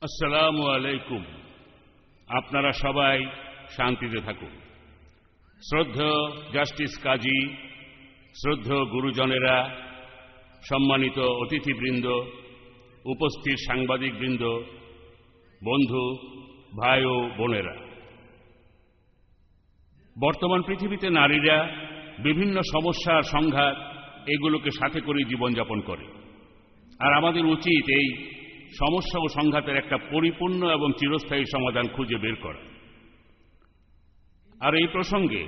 আসসালামু আলাইকুম। আপনারা সবাই শান্তিতে থাকুন। শ্রদ্ধেয় জাস্টিস কাজী, শ্রদ্ধেয় গুরুজনেরা, সম্মানিত অতিথিবৃন্দ, উপস্থিত সাংবাদিকবৃন্দ, বন্ধু, ভাই ও বোনেরা, বর্তমান পৃথিবীতে নারীরা বিভিন্ন সমস্যার সংঘাত এগুলোকে সাথে করে জীবনযাপন করে, আর আমাদের উচিত এই সমস্যা ও সংঘাতের একটা পরিপূর্ণ এবং চিরস্থায়ী সমাধান খুঁজে বের করা। আর এই প্রসঙ্গে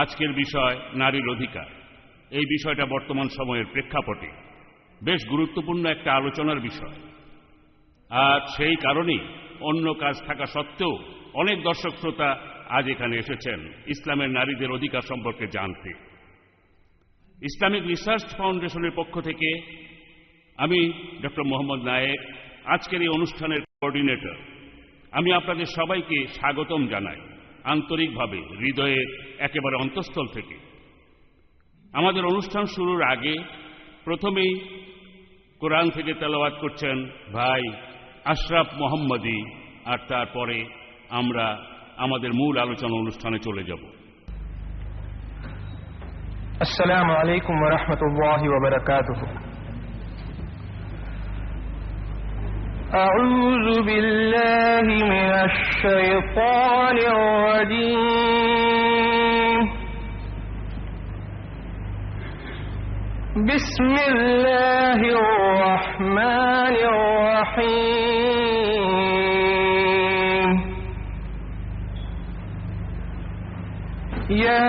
আজকের বিষয় নারীর অধিকার। এই বিষয়টা বর্তমান সময়ের প্রেক্ষাপটে বেশ গুরুত্বপূর্ণ একটা আলোচনার বিষয়। আর সেই কারণেই অন্য কাজ থাকা সত্ত্বেও অনেক দর্শক শ্রোতা আজ এখানে এসেছেন ইসলামের নারীদের অধিকার সম্পর্কে জানতে। ইসলামিক রিসার্চ ফাউন্ডেশনের পক্ষ থেকে আমি ডক্টর মোহাম্মদ নায়েক, আজকের এই অনুষ্ঠানের কোঅর্ডিনেটর। আমি আপনাদের সবাইকে স্বাগতম জানাই আন্তরিকভাবে, হৃদয়ের একেবারে অন্তঃস্থল থেকে। আমাদের অনুষ্ঠান শুরুর আগে প্রথমেই কোরআন থেকে তেলাওয়াত করছেন ভাই আশরাফ মোহাম্মদী, আর তারপরে আমরা আমাদের মূল আলোচনা অনুষ্ঠানে চলে যাব। আসসালামু আলাইকুম ওয়া রাহমাতুল্লাহি ওয়া বারাকাতুহু। আউযু বিল্লাহি মিনাশ শাইতানির রাজীম। বিসমিল্লাহির রাহমানির রাহিম। ইয়া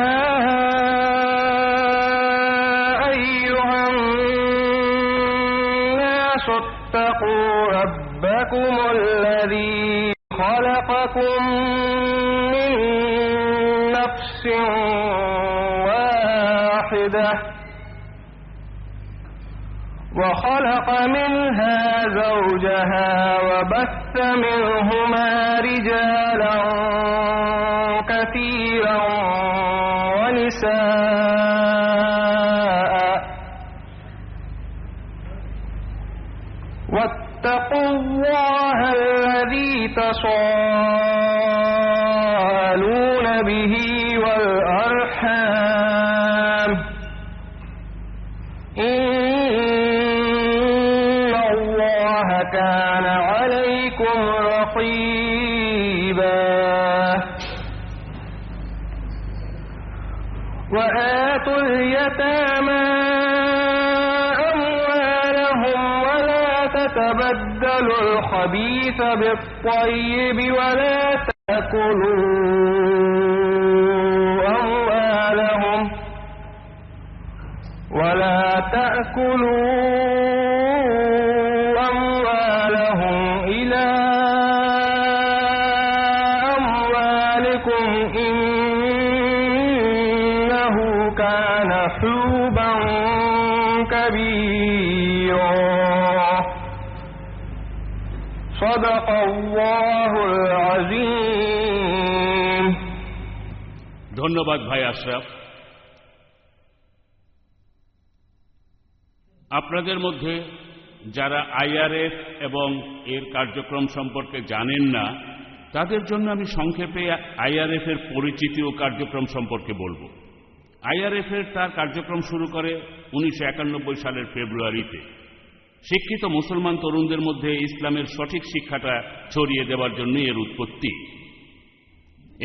اتقوا ربكم الذي خلقكم من نفس واحدة وخلق منها زوجها وبث منهما رجالا كثيرا ونساء واتقوا الله الذي تساءلون به والأرحام إن الله كان عليكم رقيبا وآتوا اليتامى تبدلوا الخبيث بالطيب ولا تأكلوا أموالهم إلى أموالكم إنه كان حوبا كبيرا صدق الله العظيم। ধন্যবাদ ভাই আশরাফ। আপনাদের মধ্যে যারা আইআরএফ এবং এর কার্যক্রম সম্পর্কে জানেন না, তাদের জন্য আমি সংক্ষেপে আইআরএফ এর পরিচিতি ও কার্যক্রম সম্পর্কে বলবো। আইআরএফ এর তার কার্যক্রম শুরু করে 1991 সালের ফেব্রুয়ারিতে। শিক্ষিত মুসলমান তরুণদের মধ্যে ইসলামের সঠিক শিক্ষাটা ছড়িয়ে দেওয়ার জন্য এর উৎপত্তি।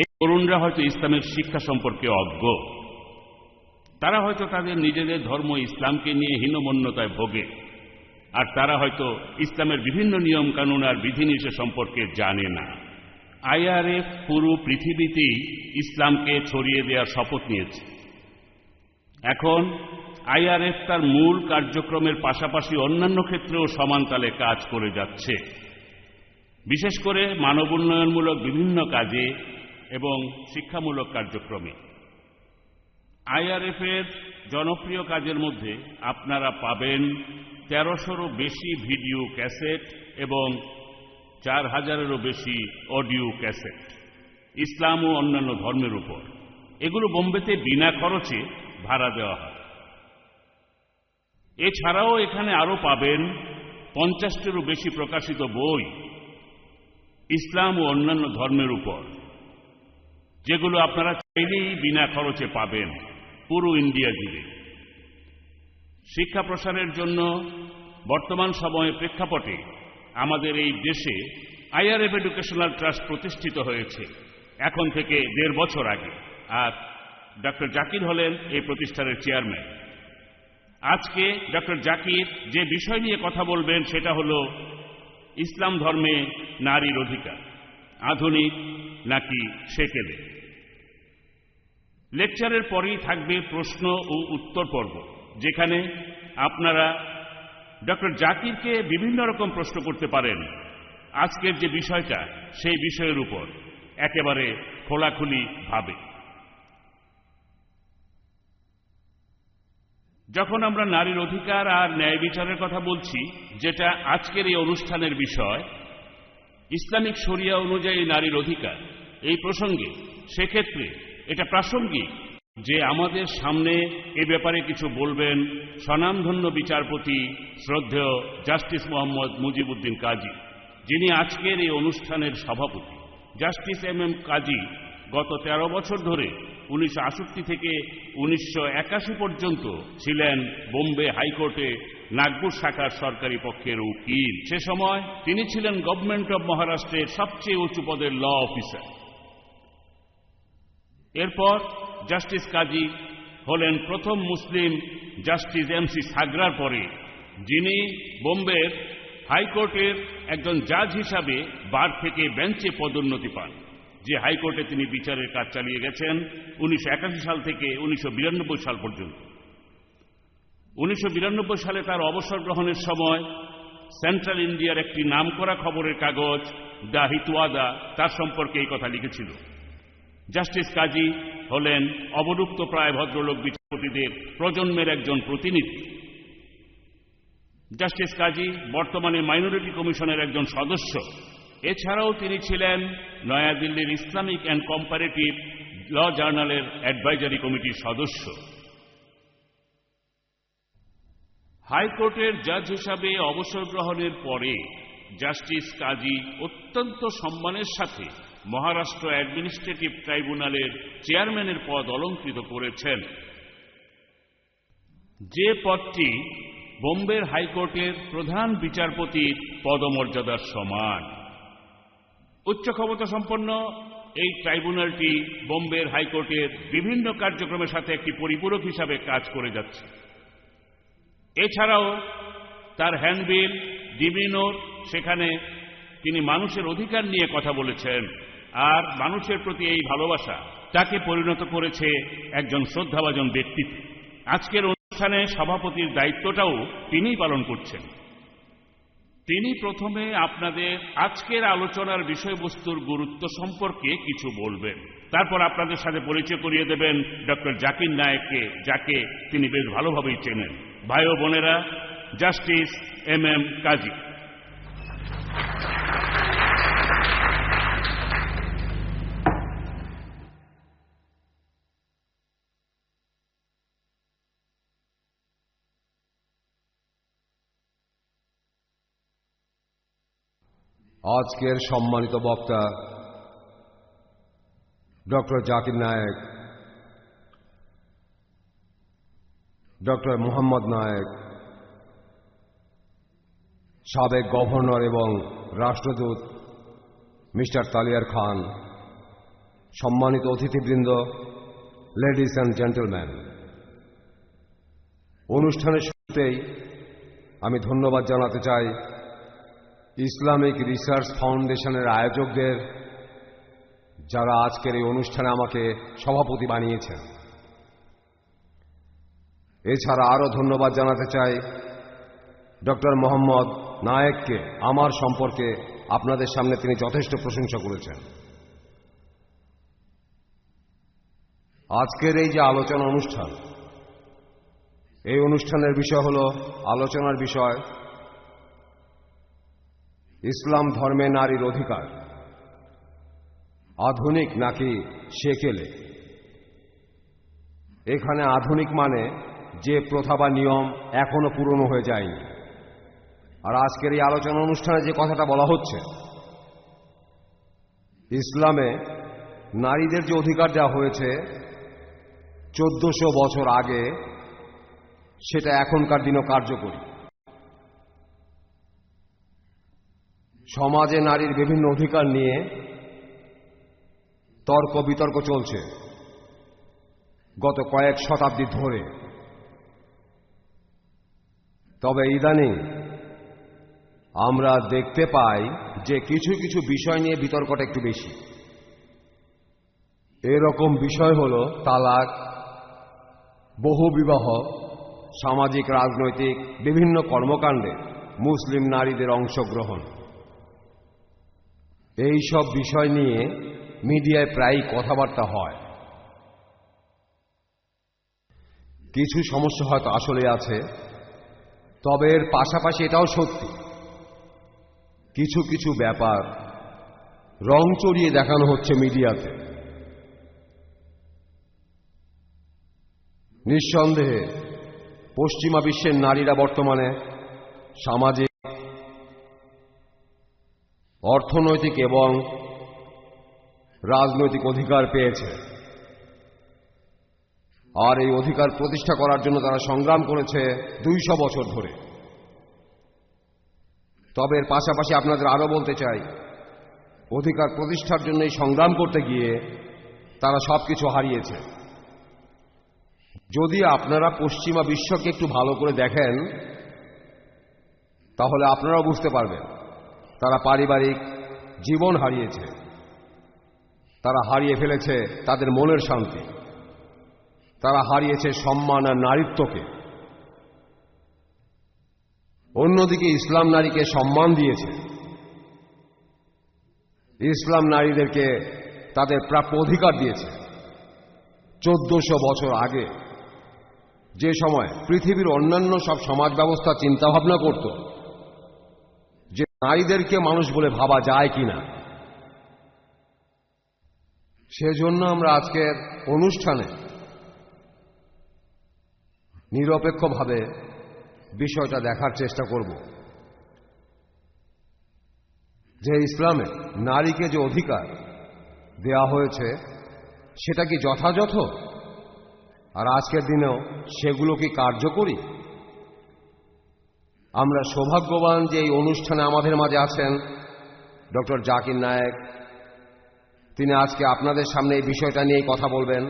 এই তরুণরা হয়তো ইসলামের শিক্ষা সম্পর্কে অজ্ঞ, তারা হয়তো তাদের নিজেদের ধর্ম ইসলামকে নিয়ে হীনমন্যতায় ভোগে, আর তারা হয়তো ইসলামের বিভিন্ন নিয়ম কানুন আর বিধিনিষেধ সম্পর্কে জানে না। আইআরএফ পুরো পৃথিবীতেই ইসলামকে ছড়িয়ে দেওয়ার শপথ নিয়েছে। এখন আইআরএফ তার মূল কার্যক্রমের পাশাপাশি অন্যান্য ক্ষেত্রেও সমান তালে কাজ করে যাচ্ছে, বিশেষ করে মানব উন্নয়নমূলক বিভিন্ন কাজে এবং শিক্ষামূলক কার্যক্রমে। আইআরএফ এর জনপ্রিয় কাজের মধ্যে আপনারা পাবেন 1300-রও বেশি ভিডিও ক্যাসেট এবং 4000-এরও বেশি অডিও ক্যাসেট ইসলাম ও অন্যান্য ধর্মের উপর। এগুলো বোম্বেতে বিনা খরচে ভাড়া দেওয়া হয়। এছাড়াও এখানে আরও পাবেন 50টিরও বেশি প্রকাশিত বই ইসলাম ও অন্যান্য ধর্মের উপর, যেগুলো আপনারা চাইলেই বিনা খরচে পাবেন পুরো ইন্ডিয়া জুড়ে। শিক্ষা প্রসারের জন্য বর্তমান সময়ের প্রেক্ষাপটে আমাদের এই দেশে আইআরএফ এডুকেশনাল ট্রাস্ট প্রতিষ্ঠিত হয়েছে এখন থেকে 1.5 বছর আগে, আর ডক্টর জাকির হলেন এই প্রতিষ্ঠানের চেয়ারম্যান। আজকে ডক্টর জাকির যে বিষয় নিয়ে কথা বলবেন সেটা হল ইসলাম ধর্মে নারীর অধিকার, আধুনিক নাকি সেকেলে। লেকচারের পরেই থাকবে প্রশ্ন ও উত্তর পর্ব, যেখানে আপনারা ডক্টর জাকিরকে বিভিন্ন রকম প্রশ্ন করতে পারেন আজকের যে বিষয়টা সেই বিষয়ের উপর একেবারে খোলাখুলি ভাবে। যখন আমরা নারীর অধিকার আর ন্যায় বিচারের কথা বলছি, যেটা আজকের এই অনুষ্ঠানের বিষয়, ইসলামিক শরিয়া অনুযায়ী নারীর অধিকার এই প্রসঙ্গে, সেক্ষেত্রে এটা প্রাসঙ্গিক যে আমাদের সামনে এ ব্যাপারে কিছু বলবেন স্বনামধন্য বিচারপতি শ্রদ্ধেয় জাস্টিস মোহাম্মদ মুজিবউদ্দিন কাজী, যিনি আজকের এই অনুষ্ঠানের সভাপতি। জাস্টিস এম কাজী গত 13 বছর ধরে 1968 থেকে 1981 পর্যন্ত ছিলেন বোম্বে হাইকোর্টে নাগপুর শাখার সরকারি পক্ষের উকিল। সে সময় তিনি ছিলেন গভর্নমেন্ট অব মহারাষ্ট্রের সবচেয়ে উঁচু পদের ল অফিসার। এরপর জাস্টিস কাজী হলেন প্রথম মুসলিম জাস্টিস MC সাগরার পরে যিনি বোম্বের হাইকোর্টের একজন জাজ হিসাবে বার থেকে বেঞ্চে পদোন্নতি পান, যে হাইকোর্টে তিনি বিচারের কাজ চালিয়ে গেছেন 1981 সাল থেকে 1992 সাল পর্যন্ত। 1992 সালে তার অবসর গ্রহণের সময় সেন্ট্রাল ইন্ডিয়ার একটি নামকরা খবরের কাগজ দ্য হিতওয়াদা তার সম্পর্কে এই কথা লিখেছিল। জাস্টিস কাজী হলেন অবলুপ্ত প্রায় ভদ্রলোক বিচারপতিদের প্রজন্মের একজন প্রতিনিধি। জাস্টিস কাজী বর্তমানে মাইনরিটি কমিশনের একজন সদস্য। এছাড়াও তিনি ছিলেন নয়াদিল্লির ইসলামিক অ্যান্ড কম্পারেটিভ ল জার্নালের অ্যাডভাইজারি কমিটির সদস্য। হাইকোর্টের জাজ হিসাবে অবসর গ্রহণের পরে জাস্টিস কাজী অত্যন্ত সম্মানের সাথে মহারাষ্ট্র অ্যাডমিনিস্ট্রেটিভ ট্রাইব্যুনালের চেয়ারম্যানের পদ অলঙ্কৃত করেছেন, যে পদটি বোম্বের হাইকোর্টের প্রধান বিচারপতির পদমর্যাদার সমান। উচ্চ ক্ষমতা সম্পন্ন এই ট্রাইব্যুনালটি বোম্বের হাইকোর্টের বিভিন্ন কার্যক্রমের সাথে একটি পরিপূরক হিসাবে কাজ করে যাচ্ছে। এছাড়াও তার হ্যান্ডবিল ডিমিনোর, সেখানে তিনি মানুষের অধিকার নিয়ে কথা বলেছেন, আর মানুষের প্রতি এই ভালোবাসা তাকে পরিণত করেছে একজন শ্রদ্ধাভাজন ব্যক্তিত্বে। আজকের অনুষ্ঠানে সভাপতির দায়িত্বটাও তিনিই পালন করছেন। তিনি প্রথমে আপনাদের আজকের আলোচনার বিষয়বস্তুর গুরুত্ব সম্পর্কে কিছু বলবেন, তারপর আপনাদের সাথে পরিচয় করিয়ে দেবেন ডক্টর জাকির নায়েককে, যাকে তিনি বেশ ভালোভাবেই চেনেন। ভাই ও বোনেরা, জাস্টিস MM কাজী। আজকের সম্মানিত বক্তা ডক্টর জাকির নায়েক, ডক্টর মোহাম্মদ নায়েক, সাবেক গভর্নর এবং রাষ্ট্রদূত মিস্টার তালিয়ার খান, সম্মানিত অতিথিবৃন্দ, লেডিস অ্যান্ড জেন্টলম্যান, অনুষ্ঠানের শুরুতেই আমি ধন্যবাদ জানাতে চাই ইসলামিক রিসার্চ ফাউন্ডেশনের আয়োজকদের, যারা আজকের এই অনুষ্ঠানে আমাকে সভাপতি বানিয়েছেন। এছাড়া আরও ধন্যবাদ জানাতে চাই ডক্টর মোহাম্মদ নায়েককে। আমার সম্পর্কে আপনাদের সামনে তিনি যথেষ্ট প্রশংসা করেছেন। আজকের এই যে আলোচনা অনুষ্ঠান, এই অনুষ্ঠানের বিষয় হল, আলোচনার বিষয় ইসলাম ধর্মে নারীর অধিকার, আধুনিক নাকি সেকেলে। এখানে আধুনিক মানে যে প্রথা বা নিয়ম এখনো পুরনো হয়ে যায়নি। আর আজকের এই আলোচনা অনুষ্ঠানে যে কথাটা বলা হচ্ছে, ইসলামে নারীদের যে অধিকার দেওয়া হয়েছে 1400 বছর আগে, সেটা এখনকার দিনও কার্যকরী। সমাজে নারীর বিভিন্ন অধিকার নিয়ে তর্ক বিতর্ক চলছে গত কয়েক শতাব্দী ধরে। তবে ইদানিং আমরা দেখতে পাই যে কিছু কিছু বিষয় নিয়ে বিতর্কটা একটু বেশি। এরকম বিষয় হল তালাক, বহুবিবাহ, সামাজিক রাজনৈতিক বিভিন্ন কর্মকাণ্ডে মুসলিম নারীদের অংশগ্রহণ। এই সব বিষয় নিয়ে মিডিয়ায় প্রায়ই কথাবার্তা হয়। কিছু সমস্যা হয়তো আসলে আছে, তবে এর পাশাপাশি এটাও সত্যি কিছু কিছু ব্যাপার রং চড়িয়ে দেখানো হচ্ছে মিডিয়াতে। নিঃসন্দেহে পশ্চিমা বিশ্বের নারীরা বর্তমানে সামাজিক, অর্থনৈতিক এবং রাজনৈতিক অধিকার পেয়েছে, আর এই অধিকার প্রতিষ্ঠা করার জন্য তারা সংগ্রাম করেছে 200 বছর ধরে। তবে এর পাশাপাশি আপনাদের আরো বলতে চাই, অধিকার প্রতিষ্ঠার জন্য এই সংগ্রাম করতে গিয়ে তারা সবকিছু হারিয়েছে। যদি আপনারা পশ্চিমা বিশ্বকে একটু ভালো করে দেখেন, তাহলে আপনারাও বুঝতে পারবেন তারা পারিবারিক জীবন হারিয়েছে, তারা হারিয়ে ফেলেছে তাদের মনের শান্তি, তারা হারিয়েছে সম্মান আর নারীত্বকে। অন্যদিকে ইসলাম নারীকে সম্মান দিয়েছে। ইসলাম নারীদেরকে তাদের প্রাপ্য অধিকার দিয়েছে 1400 বছর আগে, যে সময় পৃথিবীর অন্যান্য সব সমাজ ব্যবস্থা চিন্তাভাবনা করত যে নারীদেরকে মানুষ বলে ভাবা যায় কিনা। সেজন্য আমরা আজকের অনুষ্ঠানে নিরপেক্ষভাবে বিষয়টা দেখার চেষ্টা করব যে ইসলামে নারীকে যে অধিকার দেয়া হয়েছে সেটা কি যথাযথ, আর আজকের দিনেও সেগুলো কি কার্যকরী। আমরা সৌভাগ্যবান যে এই অনুষ্ঠানে আমাদের মাঝে আছেন ডক্টর জাকির নায়েক। তিনি আজকে আপনাদের সামনে এই বিষয়টা নিয়ে কথা বলবেন।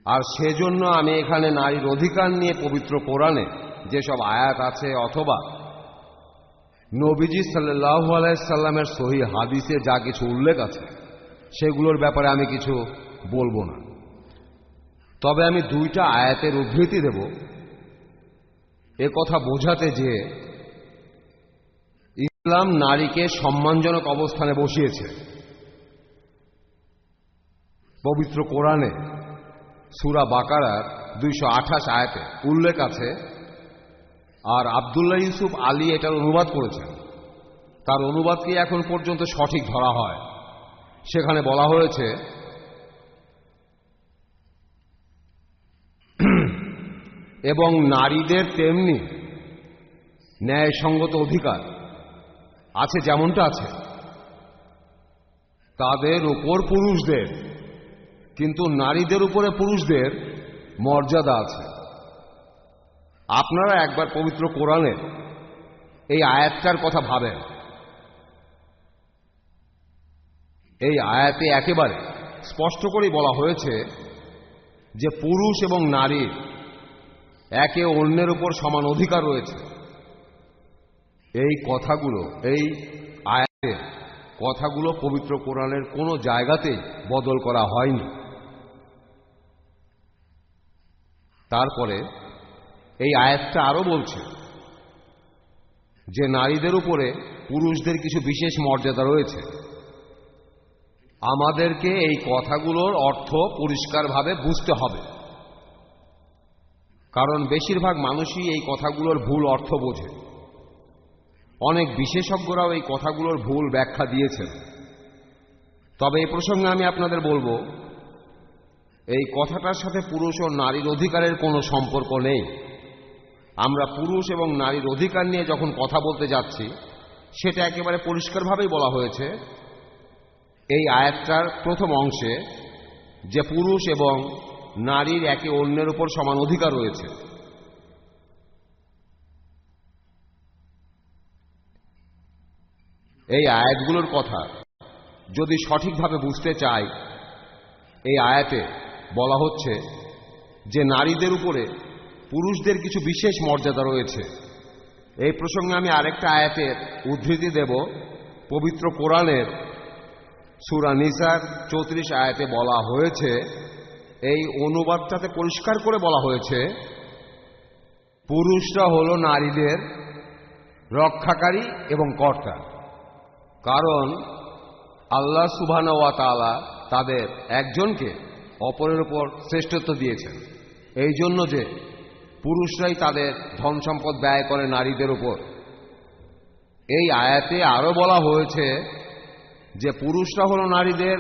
আর সেজন্য আমি এখানে নারীর অধিকার নিয়ে পবিত্র কোরআনে যেসব আয়াত আছে অথবা নবীজি সাল্লাল্লাহু আলাইহি সাল্লামের সহিহ হাদিসে যা কিছু উল্লেখ আছে সেগুলোর ব্যাপারে আমি কিছু বলবো না। তবে আমি 2টা আয়াতের উদ্ধৃতি দেব এ কথা বোঝাতে যে ইসলাম নারীকে সম্মানজনক অবস্থানে বসিয়েছে। পবিত্র কোরআনে সূরা বাকারার 228 আয়াতে উল্লেখ আছে, আর আব্দুল্লাহ ইউসুফ আলী এটার অনুবাদ করেছেন। তার অনুবাদকে এখন পর্যন্ত সঠিক ধরা হয়। সেখানে বলা হয়েছে, এবং নারীদের তেমনি ন্যায়সঙ্গত অধিকার আছে যেমনটা আছে তাদের উপর পুরুষদের, কিন্তু নারীদের উপরে পুরুষদের মর্যাদা আছে। আপনারা একবার পবিত্র কোরআনের এই আয়াতটার কথা ভাবেন। এই আয়াতে একেবারে স্পষ্ট করেই বলা হয়েছে যে পুরুষ এবং নারীর একে অন্যের উপর সমান অধিকার রয়েছে। এই কথাগুলো, এই আয়াতের কথাগুলো পবিত্র কোরআনের কোনো জায়গাতেই বদল করা হয়নি। তারপরে এই আয়াতটা আরো বলছে যে নারীদের উপরে পুরুষদের কিছু বিশেষ মর্যাদা রয়েছে। আমাদেরকে এই কথাগুলোর অর্থ পরিষ্কারভাবে বুঝতে হবে, কারণ বেশিরভাগ মানুষই এই কথাগুলোর ভুল অর্থ বোঝে। অনেক বিশেষজ্ঞরাও এই কথাগুলোর ভুল ব্যাখ্যা দিয়েছেন। তবে এই প্রসঙ্গে আমি আপনাদের বলবো, এই কথাটার সাথে পুরুষ ও নারীর অধিকারের কোনো সম্পর্ক নেই। আমরা পুরুষ এবং নারীর অধিকার নিয়ে যখন কথা বলতে যাচ্ছি, সেটা একেবারে পরিষ্কারভাবেই বলা হয়েছে এই আয়াতটার প্রথম অংশে যে পুরুষ এবং নারীর একে অন্যের উপর সমান অধিকার রয়েছে, এই আয়াতগুলোর কথা যদি সঠিকভাবে বুঝতে চাই, এই আয়াতে বলা হচ্ছে যে নারীদের উপরে পুরুষদের কিছু বিশেষ মর্যাদা রয়েছে। এই প্রসঙ্গে আমি আরেকটা আয়াতের উদ্ধৃতি দেব। পবিত্র কোরআনের সূরা নিসার 34 আয়াতে বলা হয়েছে, এই অনুবাদটাতে পরিষ্কার করে বলা হয়েছে, পুরুষরা হলো নারীদের রক্ষাকারী এবং কর্তা। কারণ আল্লাহ সুবহানাহু ওয়া তাআলা তাদের একজনকে অপরের উপর শ্রেষ্ঠত্ব দিয়েছেন, এই জন্য যে পুরুষরাই তাদের ধন সম্পদ ব্যয় করে নারীদের উপর। এই আয়াতে আরো বলা হয়েছে যে পুরুষরা হলো নারীদের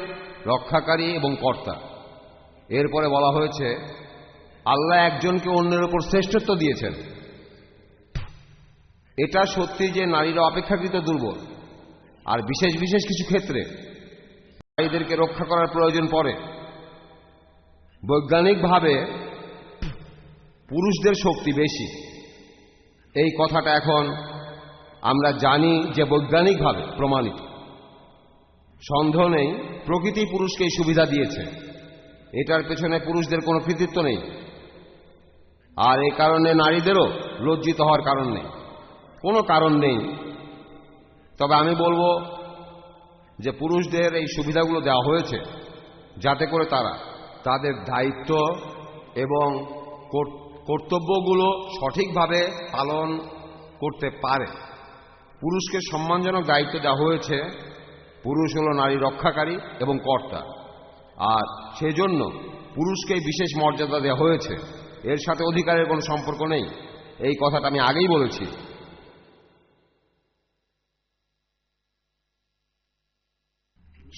রক্ষাকারী এবং কর্তা। এরপরে বলা হয়েছে আল্লাহ একজনকে অন্যের উপর শ্রেষ্ঠত্ব দিয়েছেন। এটা সত্যি যে নারীরা অপেক্ষাকৃত দুর্বল, আর বিশেষ বিশেষ কিছু ক্ষেত্রে নারীদেরকে রক্ষা করার প্রয়োজন পড়ে। বৈজ্ঞানিকভাবে পুরুষদের শক্তি বেশি, এই কথাটা এখন আমরা জানি যে বৈজ্ঞানিকভাবে প্রমাণিত। সন্দেহ নেই প্রকৃতি পুরুষকে এই সুবিধা দিয়েছে, এটার পেছনে পুরুষদের কোনো কৃতিত্ব নেই, আর এই কারণে নারীদেরও লজ্জিত হওয়ার কারণ নেই, কোনো কারণ নেই। তবে আমি বলবো যে পুরুষদের এই সুবিধাগুলো দেওয়া হয়েছে যাতে করে তারা তাদের দায়িত্ব এবং কর্তব্যগুলো সঠিকভাবে পালন করতে পারে। পুরুষকে সম্মানজনক দায়িত্ব দেওয়া হয়েছে। পুরুষ হল নারী রক্ষাকারী এবং কর্তা, আর সেজন্য পুরুষকে বিশেষ মর্যাদা দেওয়া হয়েছে। এর সাথে অধিকারের কোনো সম্পর্ক নেই, এই কথাটা আমি আগেই বলেছি।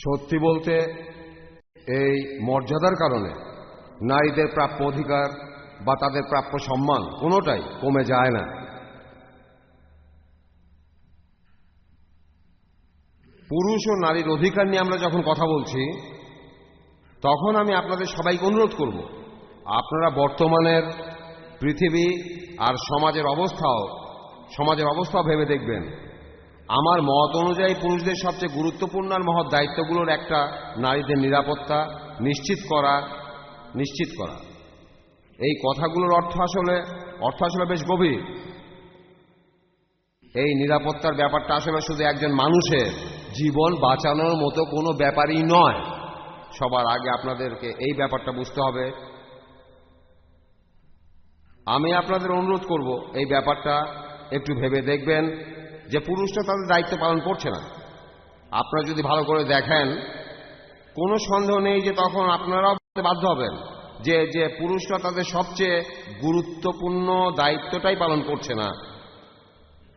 সত্যি বলতে এই মর্যাদার কারণে নারীদের প্রাপ্য অধিকার বা তাদের প্রাপ্য সম্মান কোনোটাই কমে যায় না। পুরুষ ও নারীর অধিকার নিয়ে আমরা যখন কথা বলছি, তখন আমি আপনাদের সবাইকে অনুরোধ করব, আপনারা বর্তমানের পৃথিবী আর সমাজের অবস্থাও ভেবে দেখবেন। আমার মত অনুযায়ী পুরুষদের সবচেয়ে গুরুত্বপূর্ণ আর মহৎ দায়িত্বগুলোর একটা নারীদের নিরাপত্তা নিশ্চিত করা। এই কথাগুলোর অর্থ আসলে বেশ গভীর। এই নিরাপত্তার ব্যাপারটা আসলে শুধু একজন মানুষের জীবন বাঁচানোর মতো কোনো ব্যাপারই নয়। সবার আগে আপনাদেরকে এই ব্যাপারটা বুঝতে হবে। আমি আপনাদের অনুরোধ করব এই ব্যাপারটা একটু ভেবে দেখবেন যে পুরুষরা তাদের দায়িত্ব পালন করছে না। আপনারা যদি ভালো করে দেখেন, কোনো সন্দেহ নেই যে তখন আপনারাও বাধ্য হবেন যে পুরুষরা তাদের সবচেয়ে গুরুত্বপূর্ণ দায়িত্বটাই পালন করছে না,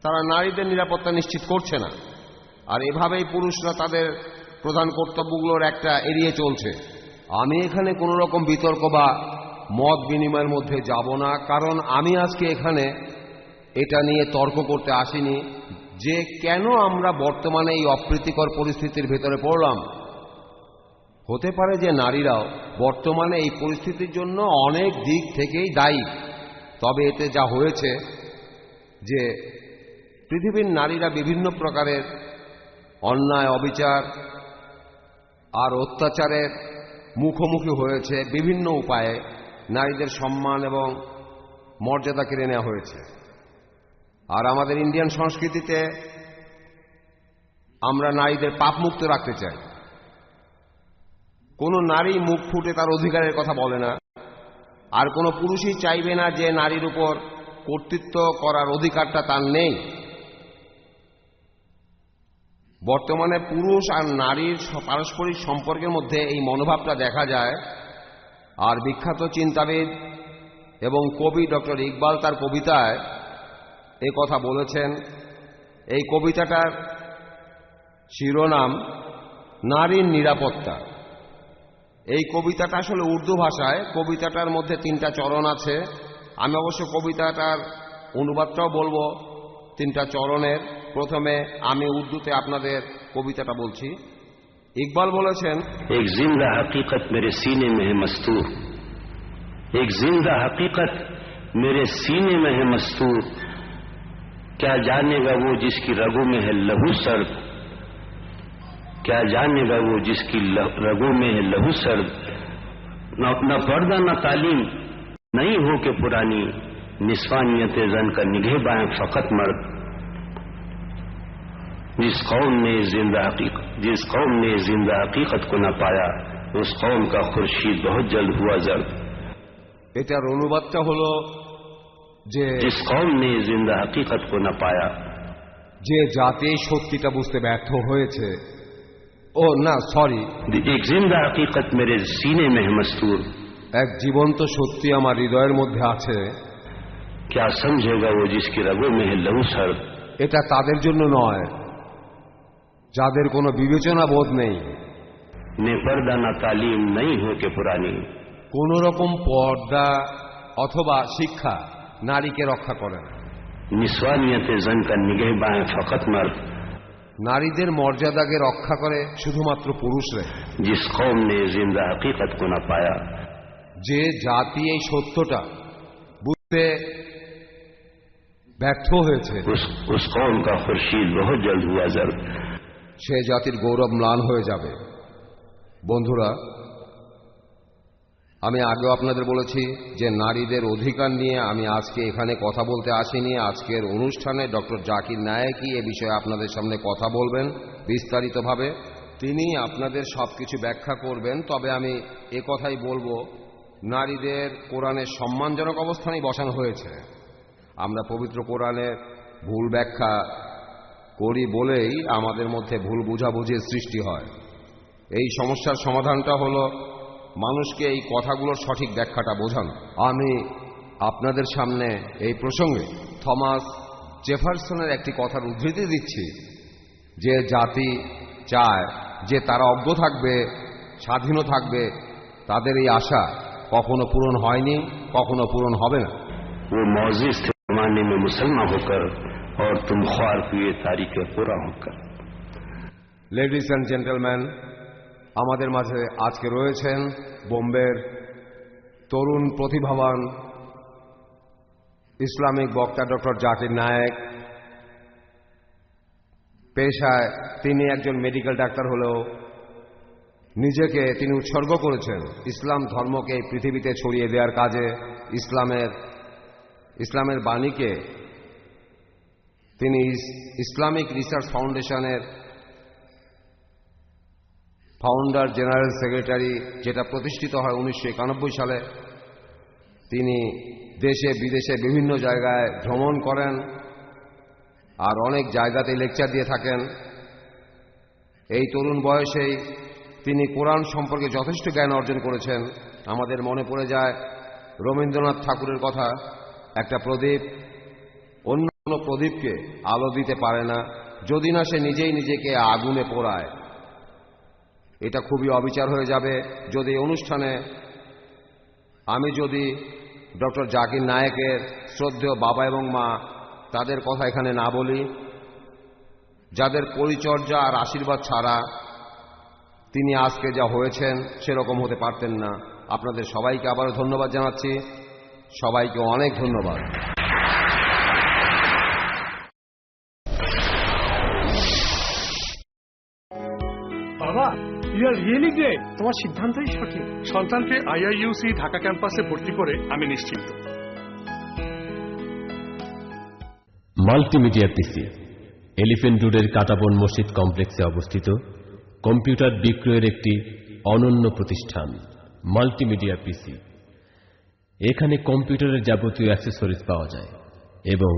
তারা নারীদের নিরাপত্তা নিশ্চিত করছে না। আর এভাবেই পুরুষরা তাদের প্রধান কর্তব্যগুলোর একটা এড়িয়ে চলছে। আমি এখানে কোনো রকম বিতর্ক বা মত বিনিময়ের মধ্যে যাব না, কারণ আমি আজকে এখানে এটা নিয়ে তর্ক করতে আসিনি যে কেন আমরা বর্তমানে এই অপ্রীতিকর পরিস্থিতির ভেতরে পড়লাম। হতে পারে যে নারীরাও বর্তমানে এই পরিস্থিতির জন্য অনেক দিক থেকেই দায়ী। তবে এতে যা হয়েছে যে পৃথিবীর নারীরা বিভিন্ন প্রকারের অন্যায়, অবিচার আর অত্যাচারের মুখোমুখি হয়েছে। বিভিন্ন উপায়ে নারীদের সম্মান এবং মর্যাদা কেড়ে নেওয়া হয়েছে। আর আমাদের ইন্ডিয়ান সংস্কৃতিতে আমরা নারীদের পাপমুক্ত রাখতে চাই। কোনো নারী মুখ ফুটে তার অধিকারের কথা বলে না, আর কোনো পুরুষই চাইবে না যে নারীর উপর কর্তৃত্ব করার অধিকারটা তার নেই। বর্তমানে পুরুষ আর নারীর পারস্পরিক সম্পর্কের মধ্যে এই মনোভাবটা দেখা যায়। আর বিখ্যাত চিন্তাবিদ এবং কবি ডক্টর ইকবাল তার কবিতায় এই কথা বলেছেন। এই কবিতাটার শিরোনাম নারীর নিরাপত্তা। এই কবিতাটা আসলে উর্দু ভাষায়। কবিতাটার মধ্যে 3টা চরণ আছে। আমি অবশ্য কবিতাটার অনুবাদটাও বলবো 3টা চরণের। প্রথমে আমি উর্দুতে আপনাদের কবিতাটা বলছি। ইকবাল বলেছেন, एक जिंदा हकीकत मेरे सीने में है मस्तूर, एक जिंदा हकीकत मेरे सीने में है मस्तूर, क्या जानेगा वो जिसकी रगों में है लहू सर्द, क्या जानेगा वो जिसकी रगों में है लहू सर्द, न पर्दा न तालीम नहीं हो के पुरानी, निस्वानियत जन का निगहबान फकत मर्द, जिस कौम ने जिंदा हकीकत को न पाया उस कौम का खुर्शीद बहुत जल्द हुआ जर्द। এটার অনুবাদটা হলো যে जिस कौम ने जिंदा हकीकत को न पाया, যে জাতি এই সত্যিটা বুঝতে ব্যর্থ হয়েছে, ও না সরি, एक जिंदा हकीकत मेरे सीने में है मस्तूर, এক জীবন্ত সত্যি আমার হৃদয়ের মধ্যে আছে, क्या समझेगा वो जिसकी रगों में है लहू सर्द, এটা তাদের জন্য নয় যাদের কোনো বিবেচনা বোধ নেই, ने पर्दा न तालीम नहीं हो के पुरानी, কোন রকম পর্দা অথবা শিক্ষা নারীকে রক্ষা করে না। निस्वानियत जन का निगहबान फकत मर्द, নারীদের মর্যাদাকে রক্ষা করে শুধুমাত্র পুরুষরা। जिस कौम ने जिंदा हकीकत को न पाया, যে জাতি এই সত্যটা বুঝতে ব্যর্থ হয়েছে उस कौम का खुर्शीद बहुत जल्द हुआ जर्द। সে জাতির গৌরব ম্লান হয়ে যাবে। বন্ধুরা, আমি আগেও আপনাদের বলেছি যে নারীদের অধিকার নিয়ে আমি আজকে এখানে কথা বলতে আসিনি। আজকের অনুষ্ঠানে ডক্টর জাকির নায়েকই এ বিষয়ে আপনাদের সামনে কথা বলবেন বিস্তারিতভাবে। তিনি আপনাদের সবকিছু ব্যাখ্যা করবেন। তবে আমি এ কথাই বলবো, নারীদের কোরআনের সম্মানজনক অবস্থানেই বসানো হয়েছে। আমরা পবিত্র কোরআনের ভুল ব্যাখ্যা করি বলেই আমাদের মধ্যে ভুল বুঝাবুঝির সৃষ্টি হয়। এই সমস্যার সমাধানটা হলো মানুষকে এই কথাগুলোর সঠিক ব্যাখ্যাটা বোঝানো। আমি আপনাদের সামনে এই প্রসঙ্গে থমাস জেফারসনের একটি কথার উদ্ধৃতি দিচ্ছি, যে জাতি চায় যে তারা অজ্ঞ থাকবে, স্বাধীনও থাকবে, তাদের এই আশা কখনো পূরণ হয়নি, কখনো পূরণ হবে না। वो मौजिज थे जमाने में मुसलमान होकर और तुम ख्वार हुए तारीख पूरा होकर। লেডিস অ্যান্ড জেন্টলম্যান, আমাদের মাঝে আজকে রয়েছেন বোম্বের তরুণ প্রতিভাবান ইসলামিক বক্তা ডক্টর জাকির নায়েক। পেশায় তিনি একজন মেডিকেল ডাক্তার হলেও নিজেকে তিনি উৎসর্গ করেছেন ইসলাম ধর্মকে এই পৃথিবীতে ছড়িয়ে দেওয়ার কাজে। ইসলামের বাণীকে তিনি ইসলামিক রিসার্চ ফাউন্ডেশনের ফাউন্ডার জেনারেল সেক্রেটারি, যেটা প্রতিষ্ঠিত হয় 1991 সালে। তিনি দেশে বিদেশে বিভিন্ন জায়গায় ভ্রমণ করেন আর অনেক জায়গাতে লেকচার দিয়ে থাকেন। এই তরুণ বয়সেই তিনি কোরআন সম্পর্কে যথেষ্ট জ্ঞান অর্জন করেছেন। আমাদের মনে পড়ে যায় রবীন্দ্রনাথ ঠাকুরের কথা, একটা প্রদীপ অন্য কোনো প্রদীপকে আলো দিতে পারে না যদি না সে নিজেই নিজেকে আগুনে পোড়ায়। এটা খুবই অবিচার হয়ে যাবে যদি অনুষ্ঠানে আমি যদি ডক্টর জাকির নায়েকের শ্রদ্ধেয় বাবা এবং মা তাদের কথা এখানে না বলি, যাদের পরিচর্যা আর আশীর্বাদ ছাড়া তিনি আজকে যা হয়েছেন সেরকম হতে পারতেন না। আপনাদের সবাইকে আবারও ধন্যবাদ জানাচ্ছি। সবাইকে অনেক ধন্যবাদ। বাবা, ইউ আর রিয়েলি গ্রেট। তোমার সিদ্ধান্তই সঠিক। সন্তানকে আইআইইউসি ঢাকা ক্যাম্পাসে ভর্তি করে আমি নিশ্চিন্ত। মাল্টিমিডিয়া পিসি এলিফ্যান্ট রোডের কাটাবন মসজিদ কমপ্লেক্সে অবস্থিত কম্পিউটার বিক্রয়ের একটি অনন্য প্রতিষ্ঠান মাল্টিমিডিয়া পিসি। এখানে কম্পিউটারের যাবতীয় অ্যাক্সেসরিজ পাওয়া যায় এবং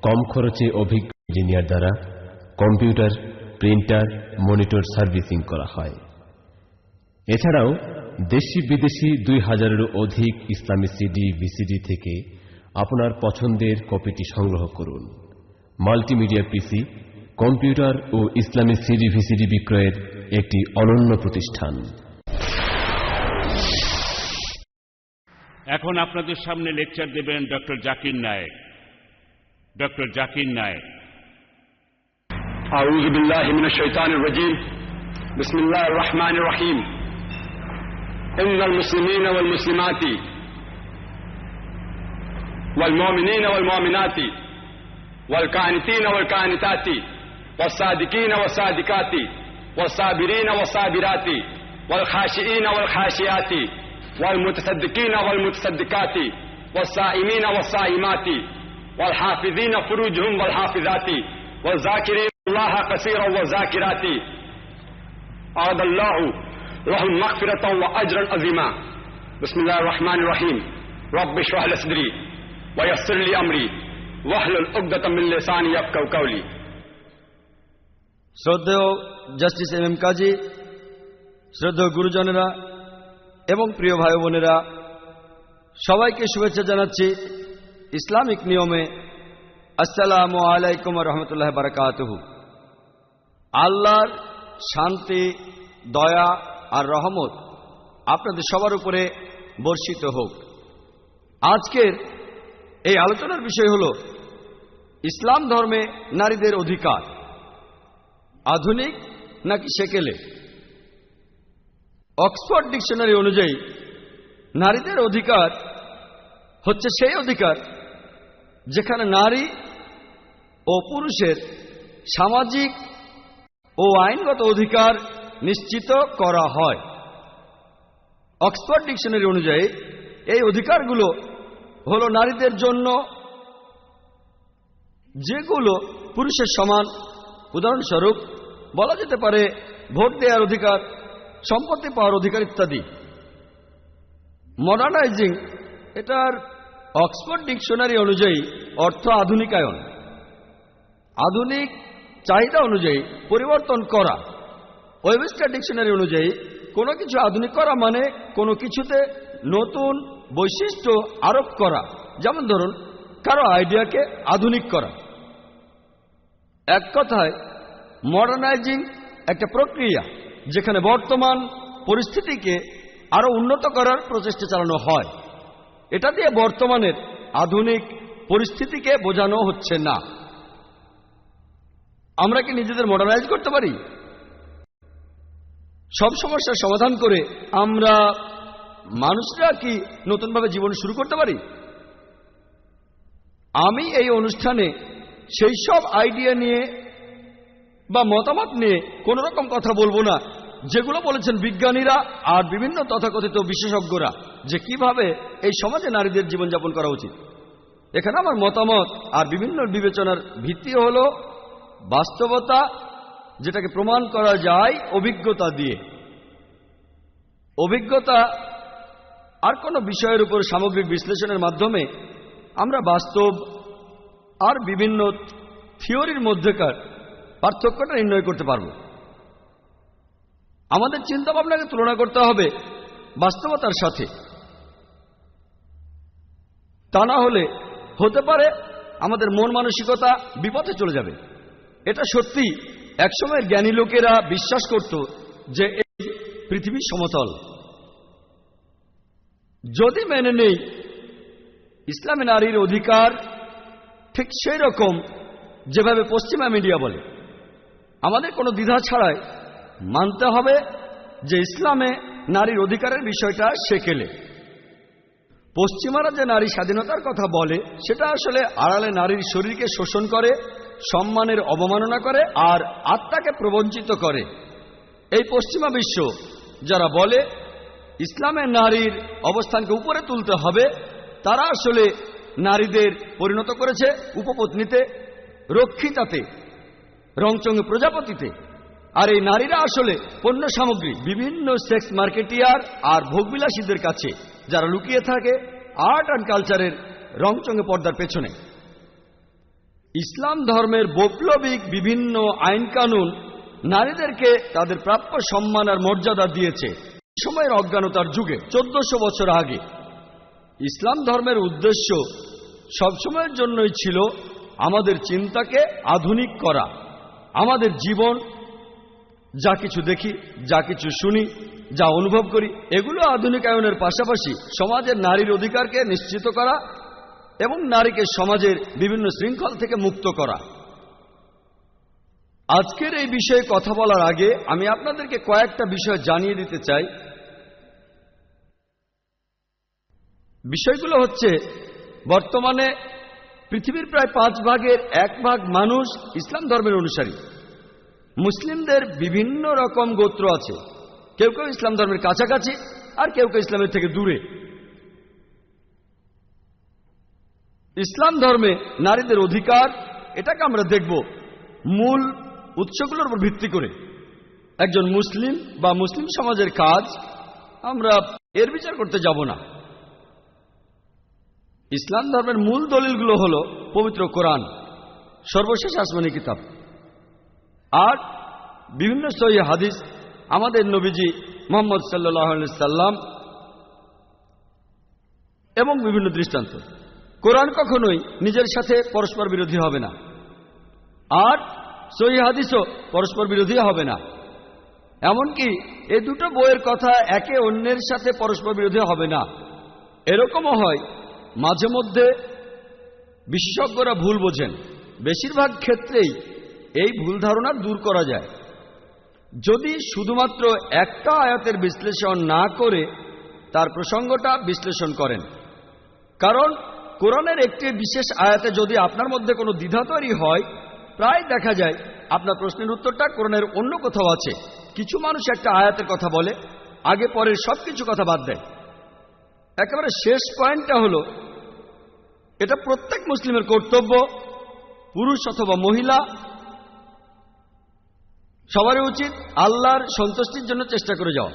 কম খরচে অভিজ্ঞ ইঞ্জিনিয়ার দ্বারা কম্পিউটার, প্রিন্টার, মনিটর সার্ভিসিং করা হয়। এছাড়াও দেশি বিদেশি 2000-এরও অধিক ইসলামী সিডি, ভিসিডি থেকে আপনার পছন্দের কপিটি সংগ্রহ করুন। মাল্টিমিডিয়া পিসি কম্পিউটার ও ইসলামী সিডি, ভিসিডি বিক্রয়ের একটি অনন্য প্রতিষ্ঠান। এখন আপনাদের সামনে লেকচার দেবেন ডক্টর জাকির নায়েক। ডক্টর জাকির নায়েক। আউযু বিল্লাহি মিনাশ শাইতানির রাজীম। بسم الله الرحمن الرحيم إن المسلمين والمسلمات والمؤمنين والمؤمنات والقانتين والقانتات والصادقين والصادقات والصابرين والصابرات والخاشئين والخاشئات والمتصدقين والمتصدقات والصائمين والصائمات والحافظين فروجهم والحافظات والذاكرين الله كثيرا والذاكرات أعد الله لهم مغفرة وأجرا عظيما بسم الله الرحمن الرحيم رب اشرح لي صدري ويسر لي أمري واحلل عقدة من لساني يفقهوا قولي। শ্রদ্ধেয় জাস্টিস এম কাজী, শ্রদ্ধেয় গুরুজনেরা এবং প্রিয় ভাই বোনেরা, সবাইকে শুভেচ্ছা জানাচ্ছি ইসলামিক নিয়মে। আসসালামু আলাইকুম ওয়া রাহমাতুল্লাহি ওয়া বারাকাতুহু। আল্লাহর শান্তি, দয়া আর রহমত আপনাদের সবার উপরে বর্ষিত হোক। আজকের এই আলোচনার বিষয় হল ইসলাম ধর্মে নারীদের অধিকার আধুনিক নাকি সেকেলে। অক্সফোর্ড ডিকশনারি অনুযায়ী নারীদের অধিকার হচ্ছে সেই অধিকার যেখানে নারী ও পুরুষের সামাজিক ও আইনগত অধিকার নিশ্চিত করা হয়। অক্সফোর্ড ডিকশনারি অনুযায়ী এই অধিকারগুলো হলো নারীদের জন্য যেগুলো পুরুষের সমান। উদাহরণস্বরূপ বলা যেতে পারে ভোট দেওয়ার অধিকার, সম্পত্তি পাওয়ার অধিকার ইত্যাদি। মডার্নাইজিং এটার অক্সফোর্ড ডিকশনারি অনুযায়ী অর্থ আধুনিকায়ন, আধুনিক চাহিদা অনুযায়ী পরিবর্তন করা। ওয়েবস্টার ডিকশনারি অনুযায়ী কোনো কিছু আধুনিক করা মানে কোনো কিছুতে নতুন বৈশিষ্ট্য আরোপ করা। যেমন ধরুন, কারো আইডিয়াকে আধুনিক করা। এক কথায় মডার্নাইজিং একটা প্রক্রিয়া যেখানে বর্তমান পরিস্থিতিকে আরো উন্নত করার প্রচেষ্টা চালানো হয়। এটা দিয়ে বর্তমানের আধুনিক পরিস্থিতিকে বোঝানো হচ্ছে না। আমরা কি নিজেদের মডার্নাইজ করতে পারি? সব সমস্যার সমাধান করে আমরা মানুষরা কি নতুনভাবে জীবন শুরু করতে পারি? আমি এই অনুষ্ঠানে সেই সব আইডিয়া নিয়ে বা মতামত নিয়ে কোন রকম কথা বলবো না যেগুলো বলেছেন বিজ্ঞানীরা আর বিভিন্ন তথাকথিত বিশেষজ্ঞরা যে কিভাবে এই সমাজে নারীদের জীবনযাপন করা উচিত। এখানে আমার মতামত আর বিভিন্ন বিবেচনার ভিত্তি হলো বাস্তবতা, যেটাকে প্রমাণ করা যায় অভিজ্ঞতা দিয়ে। অভিজ্ঞতা আর কোনো বিষয়ের উপর সামগ্রিক বিশ্লেষণের মাধ্যমে আমরা বাস্তব আর বিভিন্ন থিওরির মধ্যেকার পার্থক্যটা নির্ণয় করতে পারব। আমাদের চিন্তাভাবনাকে তুলনা করতে হবে বাস্তবতার সাথে। তা না হলে হতে পারে আমাদের মন মানসিকতা বিপথে চলে যাবে। এটা সত্যি একসময়ের জ্ঞানী লোকেরা বিশ্বাস করত যে এই পৃথিবী সমতল। যদি মেনে নেই ইসলামে নারীর অধিকার ঠিক সেই রকম যেভাবে পশ্চিমা মিডিয়া বলে, আমাদের কোনো দ্বিধা ছাড়াই মানতে হবে যে ইসলামে নারীর অধিকারের বিষয়টা সেকেলে। পশ্চিমারা যে নারী স্বাধীনতার কথা বলে সেটা আসলে আড়ালে নারীর শরীরকে শোষণ করে, সম্মানের অবমাননা করে আর আত্মাকে প্রবঞ্চিত করে। এই পশ্চিমা বিশ্ব যারা বলে ইসলামে নারীর অবস্থানকে উপরে তুলতে হবে, তারা আসলে নারীদের পরিণত করেছে উপপত্নীতে, রক্ষিতাতে, রংচঙে প্রজাপতিতে। আর এই নারীরা আসলে পণ্য সামগ্রী বিভিন্ন সেক্স মার্কেটিয়ার আর ভোগবিলাসীদের কাছে, যারা লুকিয়ে থাকে আর্ট অ্যান্ড কালচারের রংচঙে পর্দার পেছনে। ইসলাম ধর্মের বৈপ্লবিক বিভিন্ন আইন কানুন নারীদেরকে তাদের প্রাপ্য সম্মান আর মর্যাদা দিয়েছে সময়ের অজ্ঞানতার যুগে 1400 বছর আগে। ইসলাম ধর্মের উদ্দেশ্য সবসময়ের জন্যই ছিল আমাদের চিন্তাকে আধুনিক করা। আমাদের জীবন, যা কিছু দেখি, যা কিছু শুনি, যা অনুভব করি, এগুলো আধুনিকায়নের পাশাপাশি সমাজের নারীর অধিকারকে নিশ্চিত করা এবং নারীকে সমাজের বিভিন্ন শৃঙ্খল থেকে মুক্ত করা। আজকের এই বিষয়ে কথা বলার আগে আমি আপনাদেরকে কয়েকটা বিষয় জানিয়ে দিতে চাই। বিষয়গুলো হচ্ছে, বর্তমানে পৃথিবীর প্রায় 5 ভাগের 1 ভাগ মানুষ ইসলাম ধর্মের অনুসারী। মুসলিমদের বিভিন্ন রকম গোত্র আছে, কেউ কেউ ইসলাম ধর্মের কাছাকাছি আর কেউ কেউ ইসলামের থেকে দূরে। ইসলাম ধর্মে নারীদের অধিকার, এটাকে আমরা দেখব মূল উৎসগুলোর উপর ভিত্তি করে। একজন মুসলিম বা মুসলিম সমাজের কাজ, আমরা এর বিচার করতে যাব না। ইসলাম ধর্মের মূল দলিলগুলো হল পবিত্র কোরআন, সর্বশেষ আসমানি কিতাব, আর বিভিন্ন সহিহ হাদিস, আমাদের নবীজি মুহাম্মদ সাল্লাল্লাহু আলাইহি সাল্লাম এবং বিভিন্ন দৃষ্টান্ত। কোরআন কখনোই নিজের সাথে পরস্পর বিরোধী হবে না, আর সহিহ হাদিসও পরস্পর বিরোধী হবে না। এমনকি এই দুটো বইয়ের কথা একে অন্যের সাথে পরস্পর বিরোধী হবে না। এরকমও হয় মাঝে মধ্যে বিশেষজ্ঞরা ভুল বোঝেন। বেশিরভাগ ক্ষেত্রেই এই ভুল ধারণা দূর করা যায় যদি শুধুমাত্র একটা আয়াতের বিশ্লেষণ না করে তার প্রসঙ্গটা বিশ্লেষণ করেন। কারণ কোরআনের একটি বিশেষ আয়াতে যদি আপনার মধ্যে কোনো দ্বিধা তৈরি হয়, প্রায় দেখা যায় আপনার প্রশ্নের উত্তরটা কোরআনের অন্য কোথাও আছে। কিছু মানুষ একটা আয়াতের কথা বলে, আগে পরের সবকিছু কথা বাদ দেয়। একেবারে শেষ পয়েন্টটা হলো, এটা প্রত্যেক মুসলিমের কর্তব্য, পুরুষ অথবা মহিলা সবারই উচিত আল্লাহর সন্তুষ্টির জন্য চেষ্টা করে যাওয়া,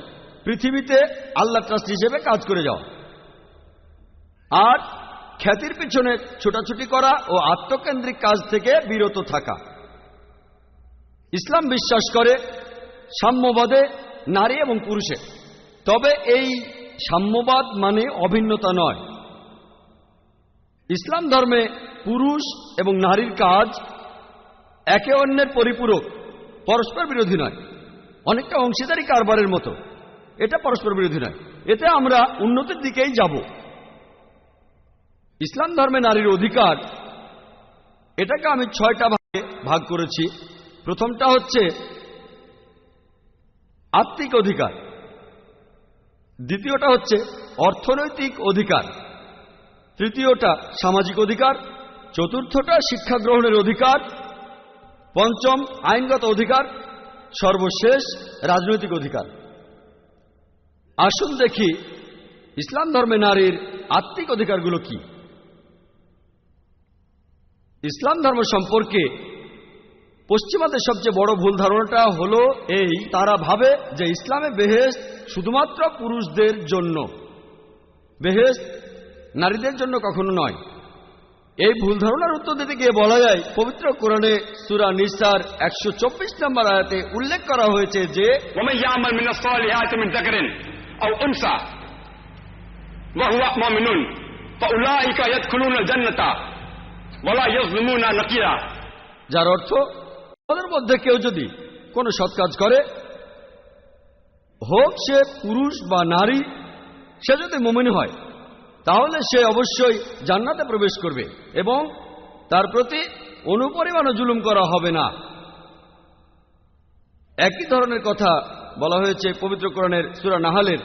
পৃথিবীতে আল্লাহ ট্রাস্ট হিসেবে কাজ করে যাওয়া, আর খ্যাতির পিছনে ছোটাছুটি করা ও আত্মকেন্দ্রিক কাজ থেকে বিরত থাকা। ইসলাম বিশ্বাস করে সাম্যবাদে নারী এবং পুরুষের, তবে এই সাম্যবাদ মানে অভিন্নতা নয়। ইসলাম ধর্মে পুরুষ এবং নারীর কাজ একে অন্যের পরিপূরক, পরস্পর বিরোধী নয়। অনেকটা অংশীদারি কারবারের মতো, এটা পরস্পর বিরোধী নয়। এতে আমরা উন্নতির দিকেই যাব। ইসলাম ধর্মে নারীর অধিকার, এটাকে আমি 6টা ভাগে ভাগ করেছি। প্রথমটা হচ্ছে আত্মিক অধিকার, দ্বিতীয়টা হচ্ছে অর্থনৈতিক অধিকার, তৃতীয়টা সামাজিক অধিকার, চতুর্থটা শিক্ষা গ্রহণের অধিকার, পঞ্চম আইনগত অধিকার, সর্বশেষ রাজনৈতিক অধিকার। আসুন দেখি ইসলাম ধর্মে নারীর আত্মিক অধিকারগুলো কি। ইসলাম ধর্ম সম্পর্কে পশ্চিমাদের সবচেয়ে বড় ভুল ধারণাটা হলো এই, তারা ভাবে যে ইসলামে বেহেশত শুধুমাত্র পুরুষদের জন্য, বেহেশত নারীদের জন্য কখনো নয়। এই ভুল ধারণার উত্তর দিতে গিয়ে বলা যায়, পবিত্র কোরআনে সূরা নিসার 124 নম্বর আয়াতে উল্লেখ করা হয়েছে যে ومن يعمل من الصالحات من ذكر أو أنثى وهو مؤمن فأولئك يدخلون الجنة ولا يظلمون نقيرا। যার অর্থ, ওদের মধ্যে কেউ যদি কোনো সৎ কাজ করে, হোক সে পুরুষ বা নারী, সে যদি মুমিন হয় তাহলে সে অবশ্যই জান্নাতে প্রবেশ করবে এবং তার প্রতি অনুপরিমাণও জুলুম করা হবে না। একই ধরনের কথা বলা হয়েছে পবিত্র কোরআনের সূরা নাহলের,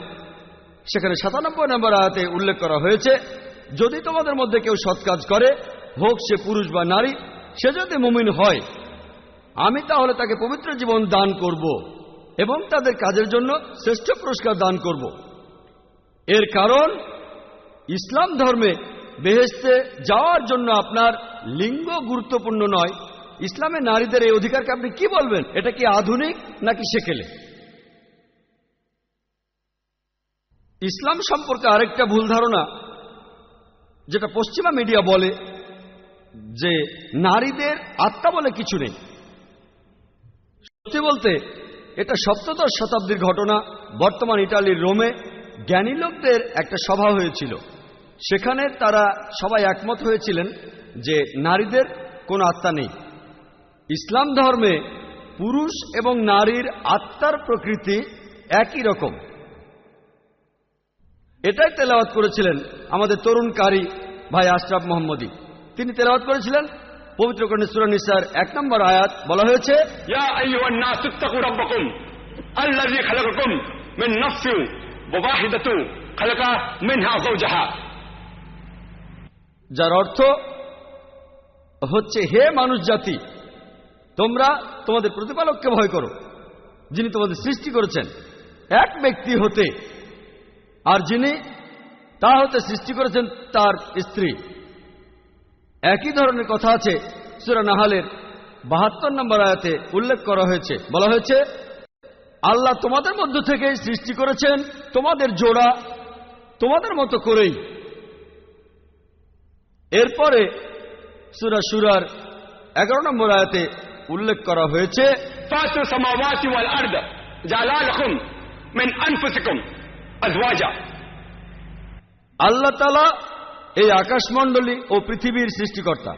সেখানে 97 নম্বর আয়াতে উল্লেখ করা হয়েছে, যদি তোমাদের মধ্যে কেউ সৎ কাজ করে, হোক সে পুরুষ বা নারী, সে যদি মুমিন হয়, আমি তাহলে তাকে পবিত্র জীবন দান করব এবং তাদের কাজের জন্য শ্রেষ্ঠ পুরস্কার দান করব। এর কারণ, ইসলাম ধর্মে বেহেশতে যাওয়ার জন্য আপনার লিঙ্গ গুরুত্বপূর্ণ নয়। ইসলামে নারীদের এই অধিকারকে আপনি কি বলবেন? এটা কি আধুনিক নাকি সেকেলে? ইসলাম সম্পর্কে আরেকটা ভুল ধারণা, যেটা পশ্চিমা মিডিয়া বলে, যে নারীদের আত্মা বলে কিছু নেই। সত্যি বলতে এটা সপ্তদশ শতাব্দীর ঘটনা। বর্তমান ইটালির রোমে জ্ঞানী লোকদের একটা সভা হয়েছিল, সেখানে তারা সবাই একমত হয়েছিলেন যে নারীদের কোনো আত্মা নেই। ইসলাম ধর্মে পুরুষ এবং নারীর আত্মার প্রকৃতি একই রকম। এটাই তেলাওয়াত করেছিলেন আমাদের তরুণ কারি ভাই আশরাফ মোহাম্মদী। তিনি তেলাওয়াত করেছিলেন পবিত্র কোরআনে সূরা নিসার 1 নম্বর আয়াত বলা হয়েছে, ইয়া আইয়ুহান নাস ইত্তাকু রাব্বাকুম আল্লাযী খালাকাকুম মিন নাফসিন ওয়াহিদাতিন খালাকা মিনহা যাওজাহা, যার অর্থ হচ্ছে, হে মানুষ জাতি, তোমরা তোমাদের প্রতিপালককে ভয় করো, যিনি তোমাদের সৃষ্টি করেছেন এক ব্যক্তি হতে, আর যিনি তা হতে সৃষ্টি করেছেন তার স্ত্রী। একই ধরনের কথা আছে সূরা নাহালের 72 নম্বর আয়াতে উল্লেখ করা হয়েছে, বলা হয়েছে, আল্লাহ তোমাদের মধ্য থেকে সৃষ্টি করেছেন তোমাদের জোড়া তোমাদের মতো করেই। এরপরে সূরা শুরার 11 নম্বর আয়াতে উল্লেখ করা হয়েছে, ফাতির সামাওয়াতি ওয়াল আরদ জাআলা লাকুম মিন আনফুসিকুম আজওয়াজা, আল্লাহ তাআলা এই আকাশমণ্ডলী ও পৃথিবীর সৃষ্টিকর্তা,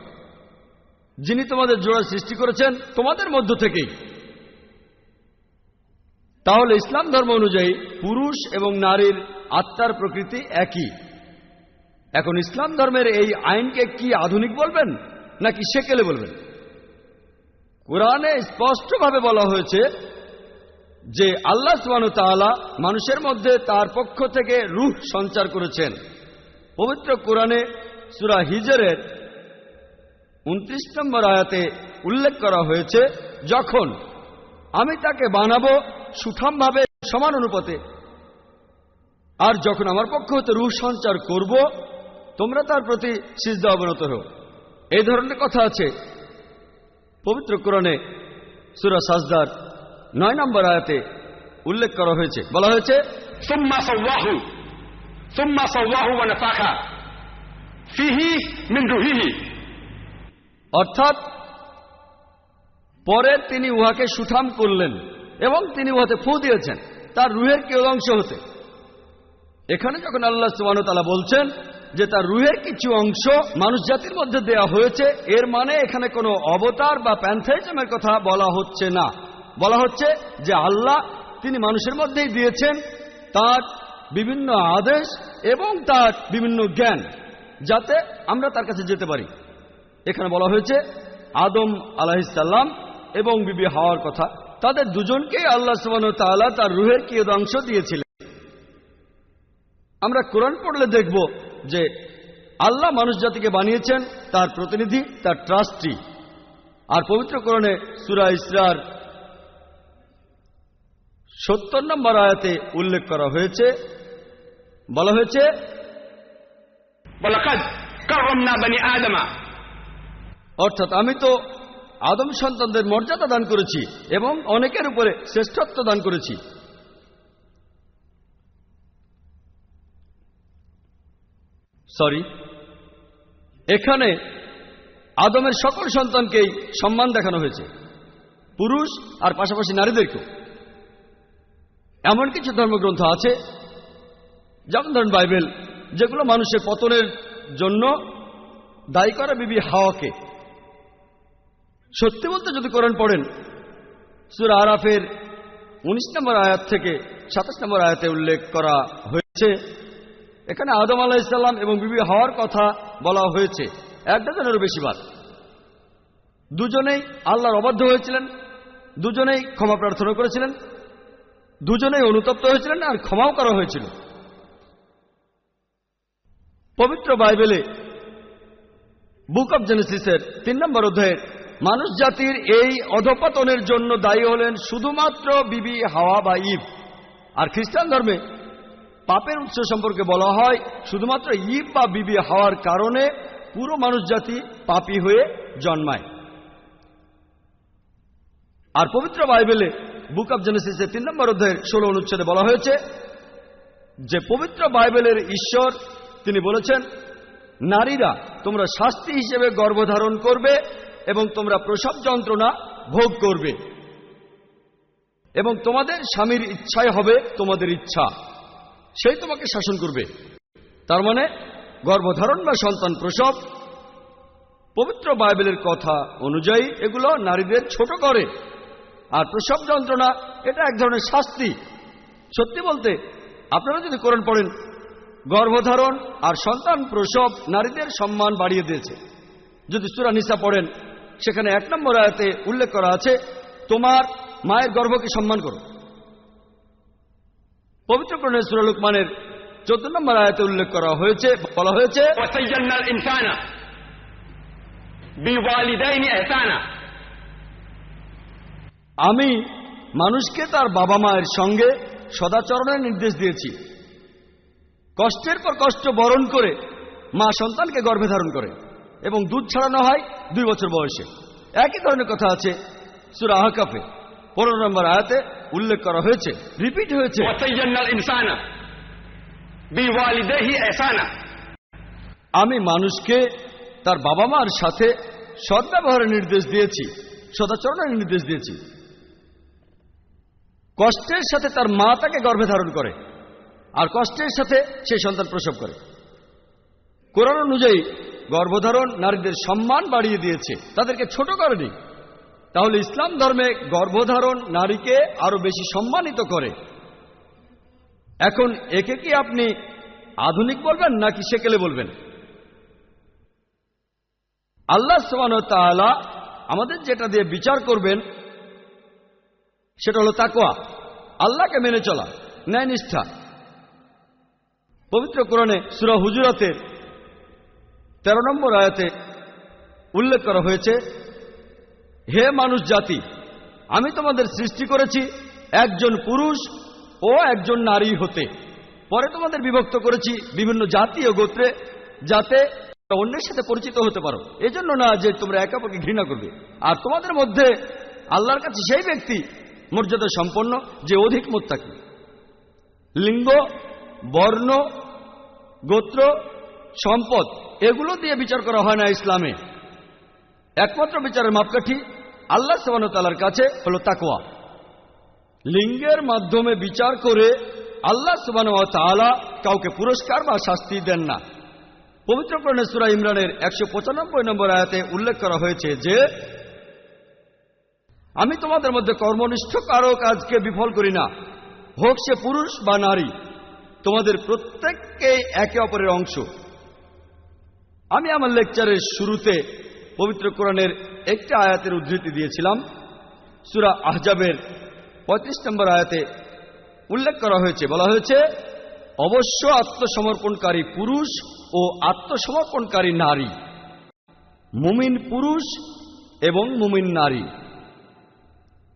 যিনি তোমাদের জোড়া সৃষ্টি করেছেন তোমাদের মধ্য থেকেই। তাহলে ইসলাম ধর্ম অনুযায়ী পুরুষ এবং নারীর আত্মার প্রকৃতি একই। এখন ইসলাম ধর্মের এই আইনকে কি আধুনিক বলবেন নাকি সেকেলে বলবেন? কোরআনে স্পষ্টভাবে বলা হয়েছে যে আল্লাহ সুবহানাহু ওয়া তাআলা মানুষের মধ্যে তার পক্ষ থেকে রূহ সঞ্চার করেছেন। পবিত্র কোরআনে সূরা হিজরের 29 নম্বর আয়াতে উল্লেখ করা হয়েছে, যখন আমি তাকে বানাবো সুঠামভাবে সমান অনুপাতে, আর যখন আমার পক্ষ হতে রূহ সঞ্চার করব, তোমরা তার প্রতি সিজদা অবনত হও। এই ধরনের কথা আছে পবিত্র কোরআনে সূরা সাজদার 9 নম্বর আয়াতে উল্লেখ করা হয়েছে, বলা হয়েছে, সুম্মা সাওয়াহু ওয়া নাফাখা ফিহি মিন রূহিহি, অর্থাৎ পরে তিনি উহাকে সুঠাম করলেন এবং তিনি উহাতে ফু দিয়েছেন তার রূহের কেউ অংশ হতে। এখানে যখন আল্লাহ সুবহানাহু ওয়া তাআলা বলছেন যে তার রূহের কিছু অংশ মানুষ জাতির মধ্যে দেয়া হয়েছে, এর মানে এখানে কোনো অবতার বা প্যান্থাইজমের কথা বলা হচ্ছে না। বলা হচ্ছে যে আল্লাহ তিনি মানুষের মধ্যেই দিয়েছেন তার বিভিন্ন আদেশ এবং তার বিভিন্ন জ্ঞান, যাতে আমরা তার কাছে যেতে পারি। এখানে বলা হয়েছে আদম আলাইহিস সালাম এবং বিবি হাওয়ার কথা, তাদের দুজনকেই আল্লাহ সুবহানাহু ওয়া তাআলা তার রূহের কিছু অংশ দিয়েছিলেন। আমরা কোরআন পড়লে দেখব যে আল্লাহ মানুষ জাতিকে বানিয়েছেন তার প্রতিনিধি, তার ট্রাস্টি। আর পবিত্র কোরআনে সূরা ইসরার 70 নম্বর আয়াতে উল্লেখ করা হয়েছে, বলা হয়েছে, ওয়ালাকাদ কাররামনা বনি আদম, অর্থাৎ আমি তো আদম সন্তানদের মর্যাদা দান করেছি এবং অনেকের উপরে শ্রেষ্ঠত্ব দান করেছি। এখানে আদমের সকল সন্তানকেই সম্মান দেখানো হয়েছে, পুরুষ আর পাশাপাশি নারীদেরকেও। এমন কিছু ধর্মগ্রন্থ আছে, যেমন ধরেন বাইবেল, যেগুলো মানুষের পতনের জন্য দায়ী করে বিবি হাওয়াকে। সত্যি বলতে যদি কোরআন পড়েন, সূরা আরাফের 19 নম্বর আয়াত থেকে 27 নম্বর আয়াতে উল্লেখ করা হয়েছে, এখানে আদম আলাইহিস সালাম এবং বিবি হাওয়ার কথা বলা হয়েছে 1 ডজনেরও বেশি বার। দুজনেই আল্লাহর অবাধ্য হয়েছিলেন, দুজনেই ক্ষমা প্রার্থনা করেছিলেন, দুজনেই অনুতপ্ত হয়েছিলেন আর ক্ষমাও করা হয়েছিল। পবিত্র বাইবেলে বুক অব জেনেসিসের 3 নম্বর অধ্যায়ে মানুষ জাতির এই অধঃপতনের জন্য দায়ী হলেন শুধুমাত্র বিবি হাওয়া বা ইভ। আর খ্রিস্টান ধর্মে পাপের উৎস সম্পর্কে বলা হয় শুধুমাত্র ইভ বা বিবি হাওয়ার কারণে পুরো মানুষ জাতি পাপী হয়ে জন্মায়। আর পবিত্র বাইবেলে বুক অব জেনেসিসের 3 নম্বর অধ্যায়ের 16 অনুচ্ছেদে বলা হয়েছে যে পবিত্র বাইবেলের ঈশ্বর তিনি বলেছেন, নারীরা তোমরা শাস্তি হিসেবে গর্ভধারণ করবে এবং তোমরা প্রসব যন্ত্রণা ভোগ করবে এবং তোমাদের স্বামীর ইচ্ছাই হবে তোমাদের ইচ্ছা, সেই তোমাকে শাসন করবে। তার মানে গর্ভধারণ বা সন্তান প্রসব পবিত্র বাইবেলের কথা অনুযায়ী এগুলো নারীদের ছোট করে, আর প্রসব যন্ত্রণা এটা এক ধরনের শাস্তি। সত্যি বলতে আপনারা যদি কোরআন পড়েন, গর্ভধারণ আর সন্তান প্রসব নারীদের সম্মান বাড়িয়ে দিয়েছে। যদি সূরা নিসা পড়েন সেখানে 1 নম্বর আয়াতে উল্লেখ করা আছে, তোমার মায়ের গর্ভকে সম্মান করো। পবিত্র কোরআনে সূরা লুকমানের 14 নম্বর আয়াতে উল্লেখ করা হয়েছে, বলা হয়েছে, ওয়াসাইয়ান্নাল ইনসানা বিওয়ালিদাইনি ইহসানা, আমি মানুষকে তার বাবা মায়ের সঙ্গে সদাচরণের নির্দেশ দিয়েছি। কষ্টের পর কষ্ট বরণ করে মা সন্তানকে গর্ভে ধারণ করে এবং দুধ ছাড়ানো হয় 2 বছর বয়সে। একই ধরনের কথা আছে সূরা আহকাফে 15 নম্বর আয়াতে উল্লেখ করা হয়েছে, রিপিট হয়েছে, ওয়াসাইয়ান্নাল ইনসানা বিওয়ালিদাইহি ইহসানা, আমি মানুষকে তার বাবা মার সাথে সদ্ব্যবহারের নির্দেশ দিয়েছি, সদাচরণের নির্দেশ দিয়েছি। কষ্টের সাথে তার মা তাকে গর্ভে ধারণ করে আর কষ্টের সাথে সেই সন্তান প্রসব করে। কোরআন অনুযায়ী গর্ভধারণ নারীদের সম্মান বাড়িয়ে দিয়েছে, তাদেরকে ছোট করেনি। তাহলে ইসলাম ধর্মে গর্ভধারণ নারীকে আরো বেশি সম্মানিত করে। এখন একে কি আপনি আধুনিক বলবেন নাকি সেকেলে বলবেন? আল্লাহ সুবহানাহু ওয়া তাআলা আমাদের যেটা দিয়ে বিচার করবেন সেটা হলো তাকওয়া, আল্লাহকে মেনে চলা, ন্যায়নিষ্ঠা। পবিত্র কোরআনে সূরা হুজুরাতের 13 নম্বর আয়াতে উল্লেখ করা হয়েছে, হে মানুষ জাতি, আমি তোমাদের সৃষ্টি করেছি একজন পুরুষ ও একজন নারী হতে, পরে তোমাদের বিভক্ত করেছি বিভিন্ন জাতি ও গোত্রে, যাতে অন্যের সাথে পরিচিত হতে পারো। এজন্য না যে তোমরা একে অপরকে ঘৃণা করবে। আর তোমাদের মধ্যে আল্লাহর কাছে সেই ব্যক্তি মর্যাদা সম্পন্ন যে অধিক মুত্তাকী। লিঙ্গ, বর্ণ, গোত্র, সম্পদ এগুলো দিয়ে বিচার করা হয় না ইসলামে। একমাত্র বিচারের মাপকাঠি আল্লাহ সুবহানাহু ওয়া তাআলার কাছে হলো তাকওয়া। লিঙ্গের মাধ্যমে বিচার করে আল্লাহ সুবহানাহু ওয়া তাআলা কাউকে পুরস্কার বা শাস্তি দেন না। পবিত্র কোরআনে সূরা ইমরানের 195 নম্বর আয়াতে উল্লেখ করা হয়েছে যে, আমি তোমাদের মধ্যে কর্মনিষ্ঠ কারো কাজকে বিফল করি না, হোক সে পুরুষ বা নারী, তোমাদের প্রত্যেককেই একে অপরের অংশ। আমি আমার লেকচারের শুরুতে পবিত্র কোরআনের একটি আয়াতের উদ্ধৃতি দিয়েছিলাম। সূরা আহজাবের 35 নম্বর আয়াতে উল্লেখ করা হয়েছে, বলা হয়েছে, অবশ্য আত্মসমর্পণকারী পুরুষ ও আত্মসমর্পণকারী নারী, মুমিন পুরুষ এবং মুমিন নারী,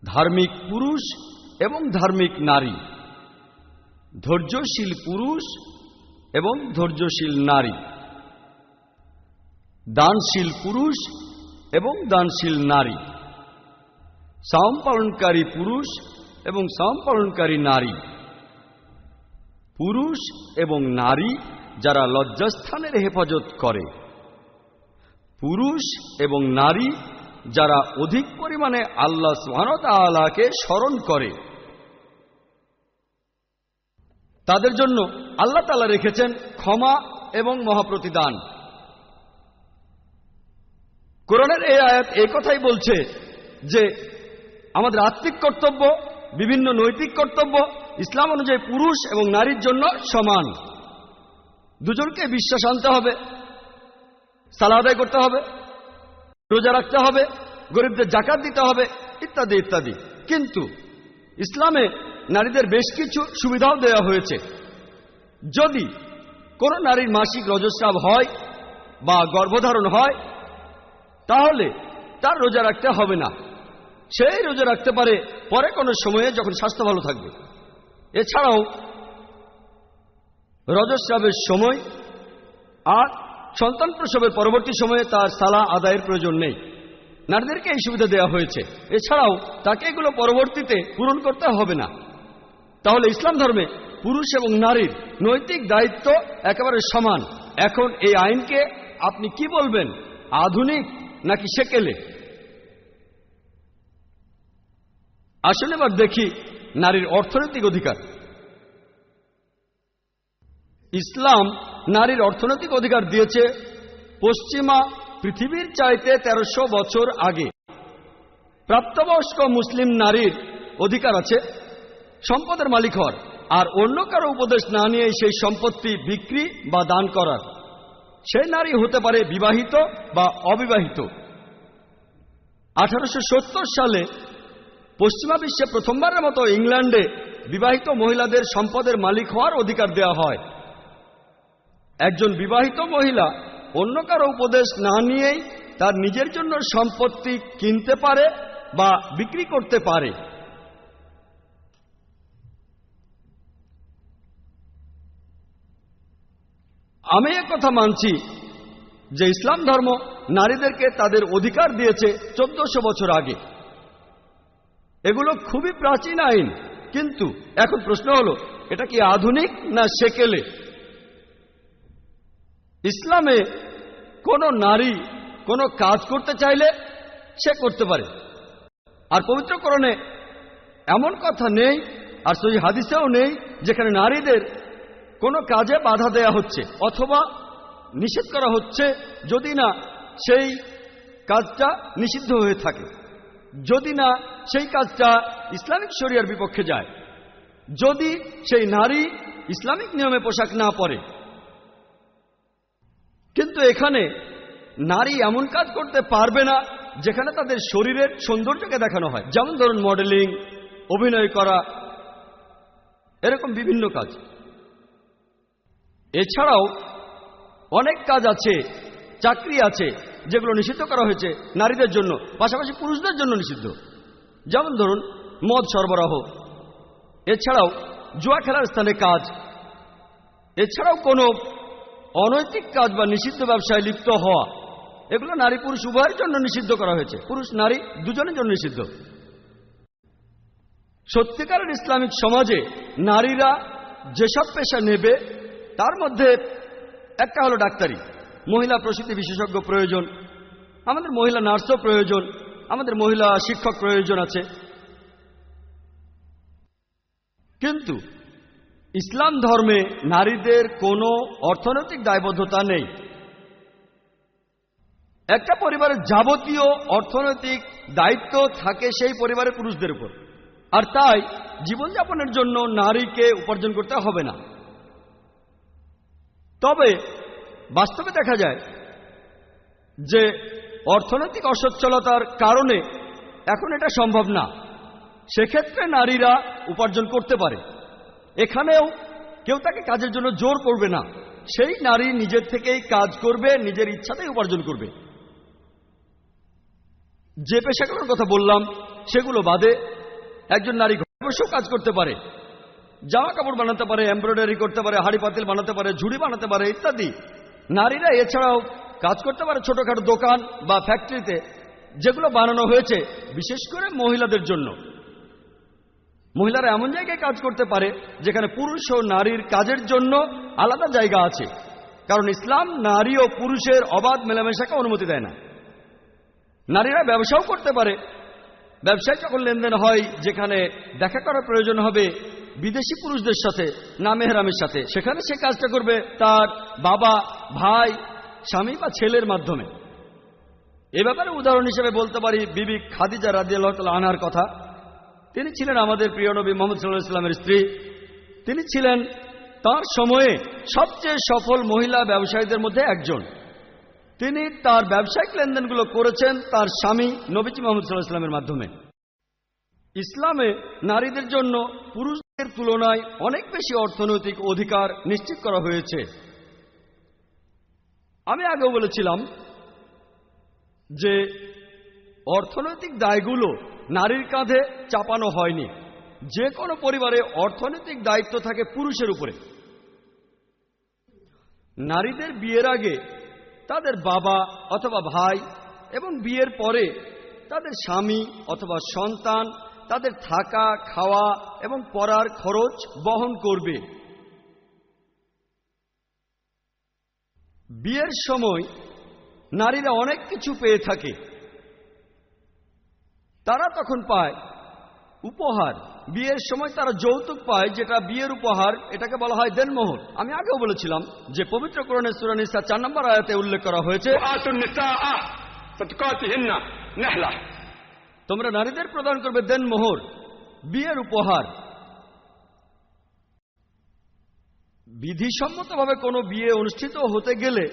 ধার্মিক পুরুষ এবং ধার্মিক নারী, ধৈর্যশীল পুরুষ এবং ধৈর্যশীল নারী, দানশীল পুরুষ এবং দানশীল নারী, সাওম পালনকারী পুরুষ এবং সাওম পালনকারী নারী, পুরুষ এবং নারী যারা লজ্জাস্থানের হেফাজত করে, পুরুষ এবং নারী যারা অধিক পরিমাণে আল্লাহ সুবহানাহু ওয়া তাআলাকে স্মরণ করে। তাদের জন্য আল্লাহ তাআলা রেখেছেন ক্ষমা এবং মহাপ্রতিদান। কোরআনের এই আয়াত এই কথাই বলছে যে আমাদের আত্মিক কর্তব্য, বিভিন্ন নৈতিক কর্তব্য ইসলাম অনুযায়ী পুরুষ এবং নারীর জন্য সমান। দুজনকে বিশ্বাস আনতে হবে, সালাত আদায় করতে হবে, রোজা রাখতে হবে, গরিবদের যাকাত দিতে হবে, ইত্যাদি ইত্যাদি। কিন্তু ইসলামে নারীদের বেশ কিছু সুবিধাও দেওয়া হয়েছে। যদি কোনো নারীর মাসিক রজস্রাব হয় বা গর্ভধারণ হয়, তাহলে তার রোজা রাখতে হবে না, সেই রোজা রাখতে পারে পরে কোনো সময়ে যখন স্বাস্থ্য ভালো থাকবে। এছাড়াও রজস্রাবের সময় আর সন্তান প্রসবের পরবর্তী সময়ে তার সালা আদায়ের প্রয়োজন নেই। নারীদেরকে এই সুবিধা দেওয়া হয়েছে। এছাড়াও তাকে এগুলো পরবর্তীতে পূরণ করতে হবে না। তাহলে ইসলাম ধর্মে পুরুষ এবং নারীর নৈতিক দায়িত্ব একেবারে সমান। এখন এই আইনকে আপনি কি বলবেন, আধুনিক নাকি সেকেলে? আসুন এবার দেখি নারীর অর্থনৈতিক অধিকার। ইসলাম নারীর অর্থনৈতিক অধিকার দিয়েছে পশ্চিমা পৃথিবীর চাইতে 1300 বছর আগে। প্রাপ্তবয়স্ক মুসলিম নারীর অধিকার আছে সম্পদের মালিক হওয়ার, আর অন্য কারো উপদেশ না নিয়ে সেই সম্পত্তি বিক্রি বা দান করার। সেই নারী হতে পারে বিবাহিত বা অবিবাহিত। 1870 সালে পশ্চিমা বিশ্বে প্রথমবারের মতো ইংল্যান্ডে বিবাহিত মহিলাদের সম্পদের মালিক হওয়ার অধিকার দেওয়া হয়। একজন বিবাহিত মহিলা অন্য কারো উপদেশ না নিয়েই তার নিজের জন্য সম্পত্তি কিনতে পারে বা বিক্রি করতে পারে। আমি কথা মানছি যে ইসলাম ধর্ম নারীদেরকে তাদের অধিকার দিয়েছে 1400 বছর আগে। এগুলো খুবই প্রাচীন আইন, কিন্তু এখন প্রশ্ন হলো এটা কি আধুনিক না সেকেলে? ইসলামে কোনো নারী কোনো কাজ করতে চাইলে সে করতে পারে, আর পবিত্র কোরআনে এমন কথা নেই, আর সহিহ হাদিসেও নেই যেখানে নারীদের কোনো কাজে বাধা দেয়া হচ্ছে অথবা নিষেধ করা হচ্ছে যদি না সেই কাজটা নিষিদ্ধ হয়ে থাকে, যদি না সেই কাজটা ইসলামিক শরিয়ার বিপক্ষে যায়, যদি সেই নারী ইসলামিক নিয়মে পোশাক না পরে। কিন্তু এখানে নারী এমন কাজ করতে পারবে না যেখানে তাদের শরীরের সৌন্দর্যকে দেখানো হয়, যেমন ধরুন মডেলিং, অভিনয় করা, এরকম বিভিন্ন কাজ। এছাড়াও অনেক কাজ আছে, চাকরি আছে যেগুলো নিষিদ্ধ করা হয়েছে নারীদের জন্য, পাশাপাশি পুরুষদের জন্য নিষিদ্ধ, যেমন ধরুন মদ সরবরাহ, এছাড়াও জুয়া খেলার স্থানে কাজ, এছাড়াও কোনো অনৈতিক কাজ বা নিষিদ্ধ ব্যবসায় লিপ্ত হওয়া, এগুলো নারী পুরুষ উভয়ের জন্য নিষিদ্ধ করা হয়েছে, পুরুষ নারী দুজনের জন্য নিষিদ্ধ। সত্যিকারের ইসলামিক সমাজে নারীরা যেসব পেশা নেবে তার মধ্যে একটা হলো ডাক্তারি, মহিলা প্রসূতি বিশেষজ্ঞ প্রয়োজন, আমাদের মহিলা নার্সও প্রয়োজন, আমাদের মহিলা শিক্ষক প্রয়োজন আছে। কিন্তু ইসলাম ধর্মে নারীদের কোনো অর্থনৈতিক দায়বদ্ধতা নেই। একটা পরিবারের যাবতীয় অর্থনৈতিক দায়িত্ব থাকে সেই পরিবারের পুরুষদের উপর, আর তাই জীবনযাপনের জন্য নারীকে উপার্জন করতে হবে না। তবে বাস্তবে দেখা যায় যে অর্থনৈতিক অসচ্ছলতার কারণে এখন এটা সম্ভব না, সেক্ষেত্রে নারীরা উপার্জন করতে পারে। এখানেও কেউ তাকে কাজের জন্য জোর করবে না, সেই নারী নিজের থেকেই কাজ করবে, নিজের ইচ্ছাতেই উপার্জন করবে। যে পেশাগুলোর কথা বললাম সেগুলো বাদে একজন নারী ঘরে বসেও কাজ করতে পারে, জামা কাপড় বানাতে পারে, এমব্রয়ডারি করতে পারে, হাড়ি পাতিল বানাতে পারে, ঝুড়ি বানাতে পারে ইত্যাদি। নারীরা এছাড়াও কাজ করতে পারে ছোটখাটো দোকান বা ফ্যাক্টরিতে, যেগুলো বানানো হয়েছে বিশেষ করে মহিলাদের জন্য। মহিলারা এমন জায়গায় কাজ করতে পারে যেখানে পুরুষ ও নারীর কাজের জন্য আলাদা জায়গা আছে, কারণ ইসলাম নারী ও পুরুষের অবাধ মেলামেশাকে অনুমতি দেয় না। নারীরা ব্যবসাও করতে পারে, ব্যবসায় যখন লেনদেন হয় যেখানে দেখা করার প্রয়োজন হবে বিদেশি পুরুষদের সাথে, না মেহরামের সাথে, সেখানে সে কাজটা করবে তার বাবা, ভাই, স্বামী বা ছেলের মাধ্যমে। এ ব্যাপারে উদাহরণ হিসেবে বলতে পারি বিবি খাদিজা রাদিয়াল্লাহু তাআলা আনহার কথা। তিনি ছিলেন আমাদের প্রিয় নবী মুহাম্মদ সাল্লাল্লাহু আলাইহি ওয়াসাল্লামের স্ত্রী। তিনি ছিলেন তার সময়ে সবচেয়ে সফল মহিলা ব্যবসায়ীদের মধ্যে একজন। তিনি তার ব্যবসায়িক লেনদেনগুলো করেছেন তার স্বামী নবীজি মুহাম্মদ সাল্লাল্লাহু আলাইহি ওয়াসাল্লামের মাধ্যমে। ইসলামে নারীদের জন্য পুরুষদের তুলনায় অনেক বেশি অর্থনৈতিক অধিকার নিশ্চিত করা হয়েছে। আমি আগেও বলেছিলাম যে অর্থনৈতিক দায়গুলো নারীর কাঁধে চাপানো হয়নি। যে কোনো পরিবারে অর্থনৈতিক দায়িত্ব থাকে পুরুষের উপরে। নারীদের বিয়ের আগে তাদের বাবা অথবা ভাই এবং বিয়ের পরে তাদের স্বামী অথবা সন্তান তাদের থাকা, খাওয়া এবং পড়ার খরচ বহন করবে। বিয়ের সময় নারীরা অনেক কিছু পেয়ে থাকে। তারা তখন পায় উপহার। বিয়ের সময় তারা যৌতুক পায়, যেটা বিয়ের উপহার, এটাকে বলা হয় দেনমোহর। আমি আগেও বলেছিলাম যে পবিত্র কোরআনের সূরা নিসা 4 নম্বর আয়াতে উল্লেখ করা হয়েছে, তোমরা নারীদের প্রদান করবে দেনমোহর, বিয়ের উপহার। বিধিসম্মতভাবে কোনো বিয়ে অনুষ্ঠিত হতে গেলে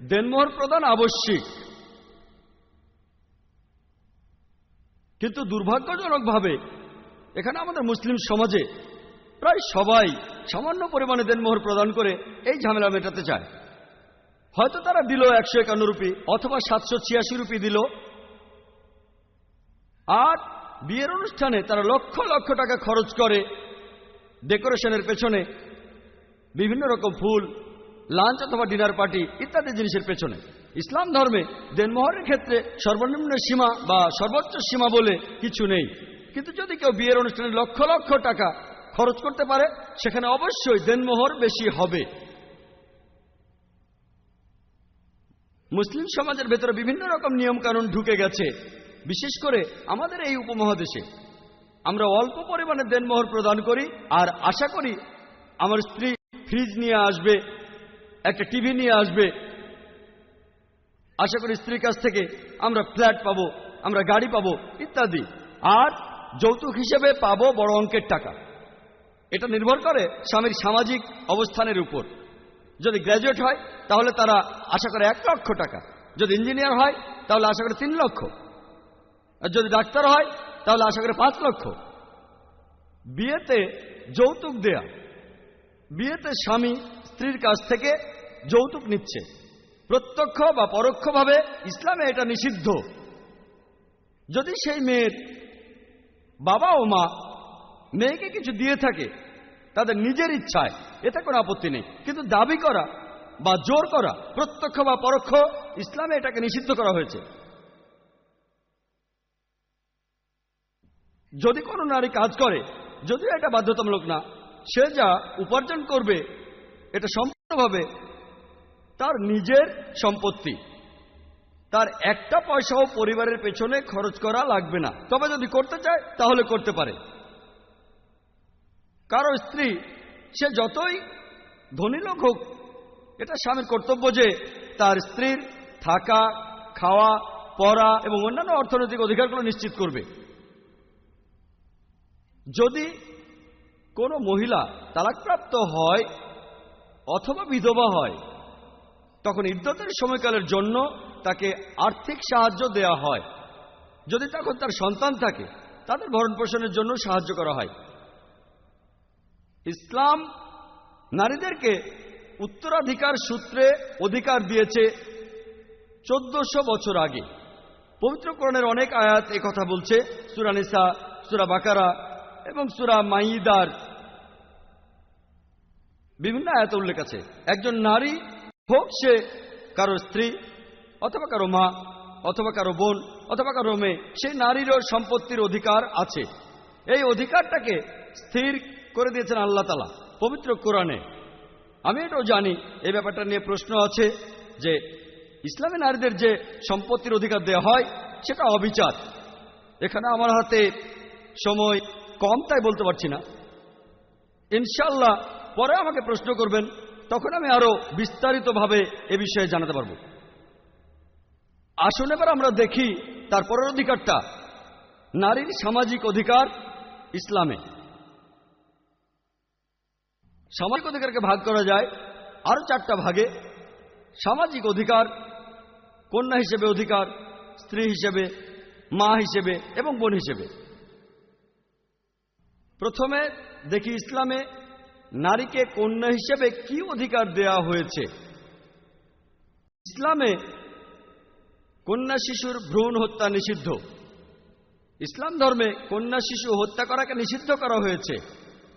দেনমোহর প্রদান আবশ্যিক। কিন্তু দুর্ভাগ্যজনকভাবে এখানে আমাদের মুসলিম সমাজে প্রায় সবাই সামান্য পরিমাণে দেনমোহর প্রদান করে এই ঝামেলা মেটাতে চায়। হয়তো তারা দিল 151 রুপি অথবা 786 রুপি দিল, আর বিয়ের অনুষ্ঠানে তারা লক্ষ লক্ষ টাকা খরচ করে ডেকোরেশনের পেছনে, বিভিন্ন রকম ফুল, লাঞ্চ অথবা ডিনার পার্টি ইত্যাদি জিনিসের পেছনে। ইসলাম ধর্মে দেনমোহরের ক্ষেত্রে সর্বনিম্ন সীমা বা সর্বোচ্চ সীমা বলে কিছু নেই। কিন্তু যদি কেউ বিয়ের অনুষ্ঠানে লক্ষ লক্ষ টাকা খরচ করতে পারে, সেখানে অবশ্যই দেনমোহর বেশি হবে। মুসলিম সমাজের ভেতরে বিভিন্ন রকম নিয়ম কানুন ঢুকে গেছে, বিশেষ করে আমাদের এই উপমহাদেশে। আমরা অল্প পরিমাণে দেনমোহর প্রদান করি আর আশা করি আমার স্ত্রী ফ্রিজ নিয়ে আসবে, একটা টিভি নিয়ে আসবে, আশা করি স্ত্রীর কাছ থেকে আমরা ফ্ল্যাট পাবো, আমরা গাড়ি পাবো ইত্যাদি, আর যৌতুক হিসেবে পাবো বড় অঙ্কের টাকা। এটা নির্ভর করে স্বামীর সামাজিক অবস্থানের উপর। যদি গ্র্যাজুয়েট হয় তাহলে তারা আশা করে 1 লক্ষ টাকা, যদি ইঞ্জিনিয়ার হয় তাহলে আশা করে 3 লক্ষ, আর যদি ডাক্তার হয় তাহলে আশা করে 5 লক্ষ। বিয়েতে যৌতুক দেয়া, বিয়েতে স্বামী স্ত্রীর কাছ থেকে যৌতুক নিচ্ছে, প্রত্যক্ষ বা পরোক্ষভাবে ইসলামে এটা নিষিদ্ধ। যদি সেই মেয়ের বাবা ও মা মেয়েকে কিছু দিয়ে থাকে তাদের নিজের ইচ্ছায়, এতে কোনো আপত্তি নেই। কিন্তু দাবি করা বা জোর করা, প্রত্যক্ষ বা পরোক্ষ, ইসলামে এটাকে নিষিদ্ধ করা হয়েছে। যদি কোনো নারী কাজ করে, যদিও এটা বাধ্যতামূলক না, সে যা উপার্জন করবে এটা সম্পূর্ণভাবে তার নিজের সম্পত্তি, তার একটা পয়সাও পরিবারের পেছনে খরচ করা লাগবে না। তবে যদি করতে চায় তাহলে করতে পারে। কারো স্ত্রী সে যতই ধনী লোক হোক, এটা স্বামীর কর্তব্য যে তার স্ত্রীর থাকা, খাওয়া, পড়া এবং অন্যান্য অর্থনৈতিক অধিকারগুলো নিশ্চিত করবে। যদি কোনো মহিলা তালাকপ্রাপ্ত হয় অথবা বিধবা হয়, তখন ইদ্যতের সময়কালের জন্য তাকে আর্থিক সাহায্য দেয়া হয়। যদি তখন তার সন্তান থাকে, তাদের ভরণ পোষণের জন্য সাহায্য করা হয়। ইসলাম নারীদেরকে উত্তরাধিকার সূত্রে অধিকার দিয়েছে 1400 বছর আগে। পবিত্র কোরআনের অনেক আয়াত এই কথা বলছে। সূরা নিসা, সূরা বাকারা এবং সূরা মাইদার বিভিন্ন আয়াতে উল্লেখ আছে, একজন নারী হোক সে কারো স্ত্রী অথবা কারো মা অথবা কারো বোন অথবা কারো মেয়ে, সেই নারীরও সম্পত্তির অধিকার আছে। এই অধিকারটাকে স্থির করে দিয়েছেন আল্লাহ তাআলা পবিত্র কোরআনে। আমি এটাও জানি এই ব্যাপারটা নিয়ে প্রশ্ন আছে যে ইসলামে নারীদের যে সম্পত্তির অধিকার দেওয়া হয় সেটা অবিচার। এখানে আমার হাতে সময় কম, তাই বলতে পারছি না। ইনশাআল্লাহ পরে আমাকে প্রশ্ন করবেন, তখন আমি আরো বিস্তারিতভাবে এ বিষয়ে জানাতে পারব। আসুন এবার আমরা দেখি তারপরের অধিকারটা, নারীর সামাজিক অধিকার ইসলামে। সামাজিক অধিকারকে ভাগ করা যায় আরো 4টা ভাগে। সামাজিক অধিকার, কন্যা হিসেবে অধিকার, স্ত্রী হিসেবে, মা হিসেবে এবং বোন হিসেবে। প্রথমে দেখি ইসলামে নারীকে কন্যা হিসেবে কি অধিকার দেয়া হয়েছে। ইসলামে কন্যা শিশুর ভ্রূণ হত্যা নিষিদ্ধ। ইসলাম ধর্মে কন্যা শিশু হত্যা করাকে নিষিদ্ধ করা হয়েছে।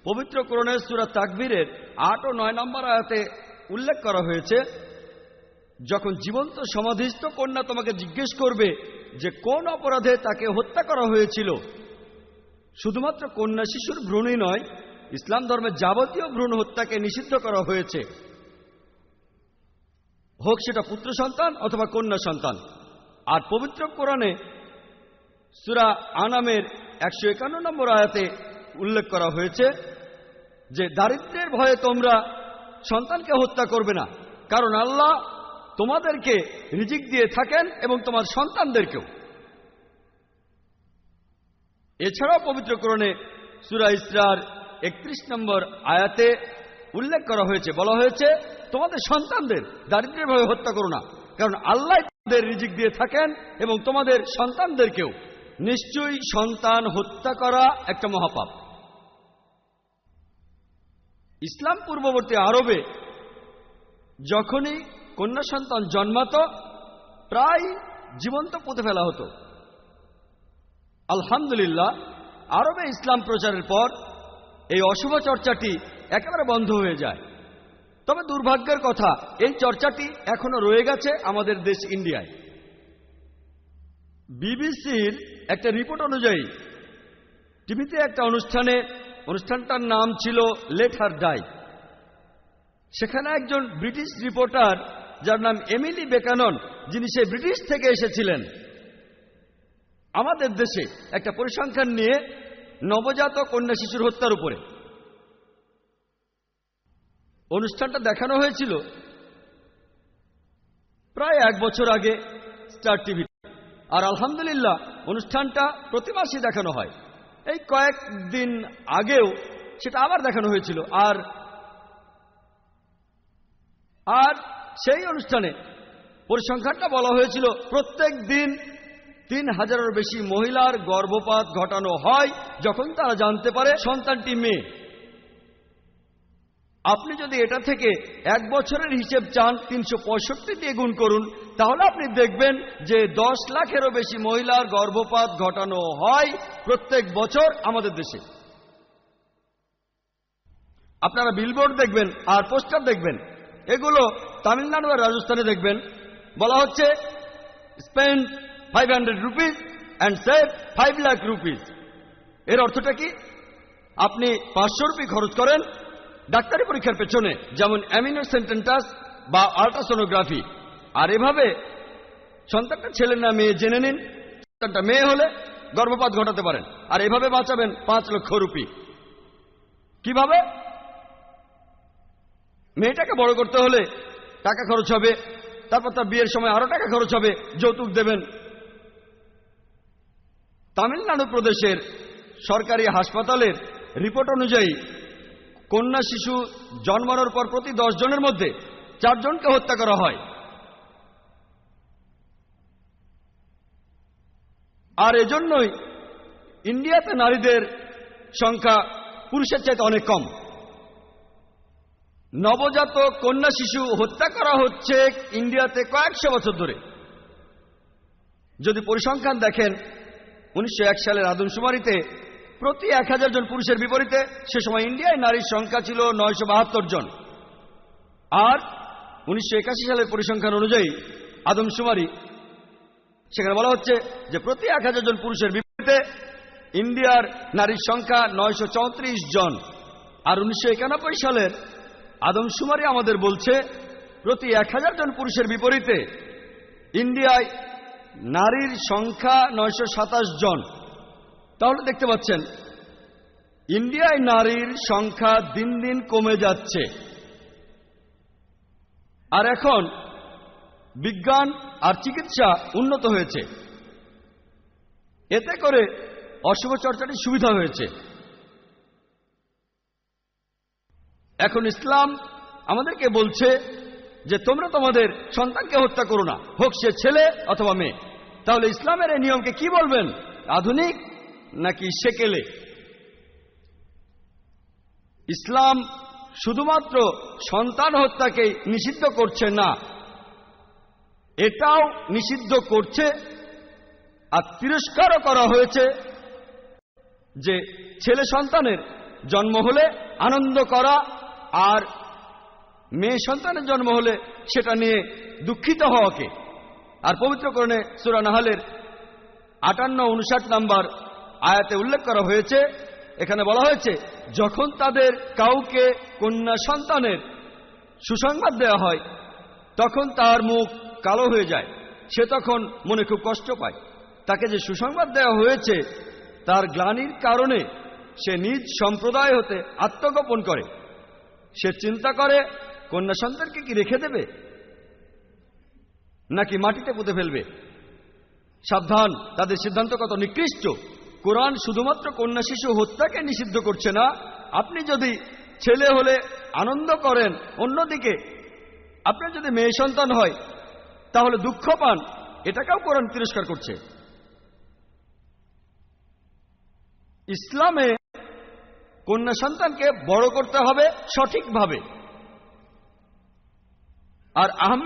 পবিত্র কোরআনের সূরা তাকবীরের 8 ও 9 নম্বর আয়াতে উল্লেখ করা হয়েছে, যখন জীবন্ত সমাধিস্থ কন্যা তোমাকে জিজ্ঞেস করবে যে কোন অপরাধে তাকে হত্যা করা হয়েছিল, শুধুমাত্র কন্যা শিশুর ভ্রূণই নয়, ইসলাম ধর্মে যাবতীয় ভ্রূণ হত্যাকে নিষিদ্ধ করা হয়েছে, হোক সেটা পুত্র সন্তান অথবা কন্যা সন্তান। আর পবিত্র কোরআনে সূরা আনামের 151 নম্বর আয়াতে উল্লেখ করা হয়েছে যে দারিদ্র্যের ভয়ে তোমরা সন্তানকে হত্যা করবে না, কারণ আল্লাহ তোমাদেরকে রিজিক দিয়ে থাকেন এবং তোমার সন্তানদেরকেও। এছাড়াও পবিত্র কোরআনে সূরা ইসরার 31 নম্বর আয়াতে উল্লেখ করা হয়েছে, বলা হয়েছে তোমাদের সন্তানদের দারিদ্র্যের ভয়ে হত্যা করো না, কারণ আল্লাহ তোমাদের রিজিক দিয়ে থাকেন এবং তোমাদের সন্তানদেরকেও। নিশ্চয়ই সন্তান হত্যা করা একটা মহাপাপ। ইসলাম পূর্ববর্তী আরবে যখনই কন্যা সন্তান জন্মাত প্রায় জীবন্ত পুঁতে ফেলা হতো। আলহামদুলিল্লাহ, আরবে ইসলাম প্রচারের পর এই অশুভ চর্চাটি একেবারে বন্ধ হয়ে যায়। তবে দুর্ভাগ্যের কথা, এই চর্চাটি এখনো রয়ে গেছে আমাদের দেশ ইন্ডিয়ায়। বিবিসির একটা রিপোর্ট অনুযায়ী টিভিতে একটা অনুষ্ঠানটার নাম ছিল লেট হার ডাই। সেখানে একজন ব্রিটিশ রিপোর্টার, যার নাম এমিলি বেকানন, যিনি সে ব্রিটিশ থেকে এসেছিলেন, আমাদের দেশে একটা পরিসংখ্যান নিয়ে নবজাত কন্যা শিশুর হত্যার উপরে অনুষ্ঠানটা দেখানো হয়েছিল প্রায় 1 বছর আগে স্টার টিভি। আর আলহামদুলিল্লাহ, অনুষ্ঠানটা প্রতি মাসেই দেখানো হয়। এই কয়েকদিন আগেও সেটা আবার দেখানো হয়েছিল। আর সেই অনুষ্ঠানে পরিসংখ্যানটা বলা হয়েছিল প্রত্যেক দিন 3000-এর বেশি মহিলার গর্ভপাত ঘটানো হয় যখন তারা জানতে পারে সন্তানটি মেয়ে। আপনি যদি এটা থেকে 1 বছরের হিসেব চান, 365 দিয়ে গুণ করুন, তাহলে আপনি দেখবেন যে 10 লাখেরও বেশি মহিলার গর্ভপাত ঘটানো হয় প্রত্যেক বছর আমাদের দেশে। আপনারা বিলবোর্ড দেখবেন আর পোস্টার দেখবেন, এগুলো তামিলনাড়ু আর রাজস্থানে দেখবেন বলা হচ্ছে spend 500 rupees and save 5 lakh rupees. এর অর্থটা কি? আপনি 500 রুপি খরচ করেন ডাক্তারি পরীক্ষার পেছনে, যেমন অ্যামিনোসেন্টেন্টাস বা আল্ট্রাসোনোগ্রাফি, আর এভাবে সন্তানটা ছেলে না মেয়ে জেনে নিন। সন্তানটা মেয়ে হলে গর্ভপাত ঘটাতে পারেন, আর এভাবে বাঁচাবেন 5 লক্ষ রুপি। কিভাবে? মেয়েটাকে বড় করতে হলে টাকা খরচ হবে, তারপর তার বিয়ের সময় আরো টাকা খরচ হবে, যৌতুক দেবেন। তামিলনাড়ু প্রদেশের সরকারি হাসপাতালের রিপোর্ট অনুযায়ী কন্যা শিশু জন্মানোর পর প্রতি 10 জনের মধ্যে 4 জনকে হত্যা করা হয়। আর এজন্যই ইন্ডিয়াতে নারীদের সংখ্যা পুরুষের চাইতে অনেক কম। নবজাত কন্যা শিশু হত্যা করা হচ্ছে ইন্ডিয়াতে কয়েকশো বছর ধরে। যদি পরিসংখ্যান দেখেন, 1901 সালের আদমশুমারিতে প্রতি 1000 জন পুরুষের বিপরীতে সে সময় ইন্ডিয়ায় নারীর সংখ্যা ছিল 972 জন। আর 1981 সালের পরিসংখ্যান অনুযায়ী আদমশুমারি, সেখানে বলা হচ্ছে যে প্রতি 1000 জন পুরুষের বিপরীতে ইন্ডিয়ার নারীর সংখ্যা 934 জন। আর 1991 সালের আদমশুমারি আমাদের বলছে প্রতি 1000 জন পুরুষের বিপরীতে ইন্ডিয়ায় নারীর সংখ্যা 927 জন। তাহলে দেখতে পাচ্ছেন ইন্ডিয়ায় নারীর সংখ্যা দিন দিন কমে যাচ্ছে। আর এখন বিজ্ঞান আর চিকিৎসা উন্নত হয়েছে, এতে করে অশুভ চর্চাটি সুবিধা হয়েছে। এখন ইসলাম আমাদেরকে বলছে যে তোমরা তোমাদের সন্তানকে হত্যা করো না, হোক সে ছেলে অথবা মেয়ে। তাহলে ইসলামের এই নিয়মকে কি বলবেন? আধুনিক নাকি সেকেলে? ইসলাম শুধুমাত্র সন্তান হত্যাকে নিষিদ্ধ করছে না, এটাও নিষিদ্ধ করছে আর তিরস্কারও করা হয়েছে যে ছেলে সন্তানের জন্ম হলে আনন্দ করা আর মেয়ে সন্তানের জন্ম হলে সেটা নিয়ে দুঃখিত হওয়াকে। আর পবিত্র কোরআনে সূরা নাহলের 58-59 নম্বর আয়াতে উল্লেখ করা হয়েছে, এখানে বলা হয়েছে যখন তাদের কাউকে কন্যা সন্তানের সুসংবাদ দেওয়া হয় তখন তার মুখ কালো হয়ে যায়, সে তখন মনে খুব কষ্ট পায়। তাকে যে সুসংবাদ দেওয়া হয়েছে তার গ্লানির কারণে সে নিজ সম্প্রদায় হতে আত্মগোপন করে। সে চিন্তা করে কন্যা সন্তানকে কি রেখে দেবে নাকি মাটিতে পুঁতে ফেলবে। সাবধান, তাদের সিদ্ধান্ত কত নিকৃষ্ট। কোরআন শুধুমাত্র কন্যা শিশু হত্যাকে নিষিদ্ধ করছে না, আপনি যদি ছেলে হলে আনন্দ করেন, অন্যদিকে আপনার যদি মেয়ে সন্তান হয় তাহলে দুঃখ পান, এটাকেও কোরআন তিরস্কার করছে। ইসলামে কন্যা সন্তানকে বড় করতে হবে সঠিকভাবে, আর আহমেদ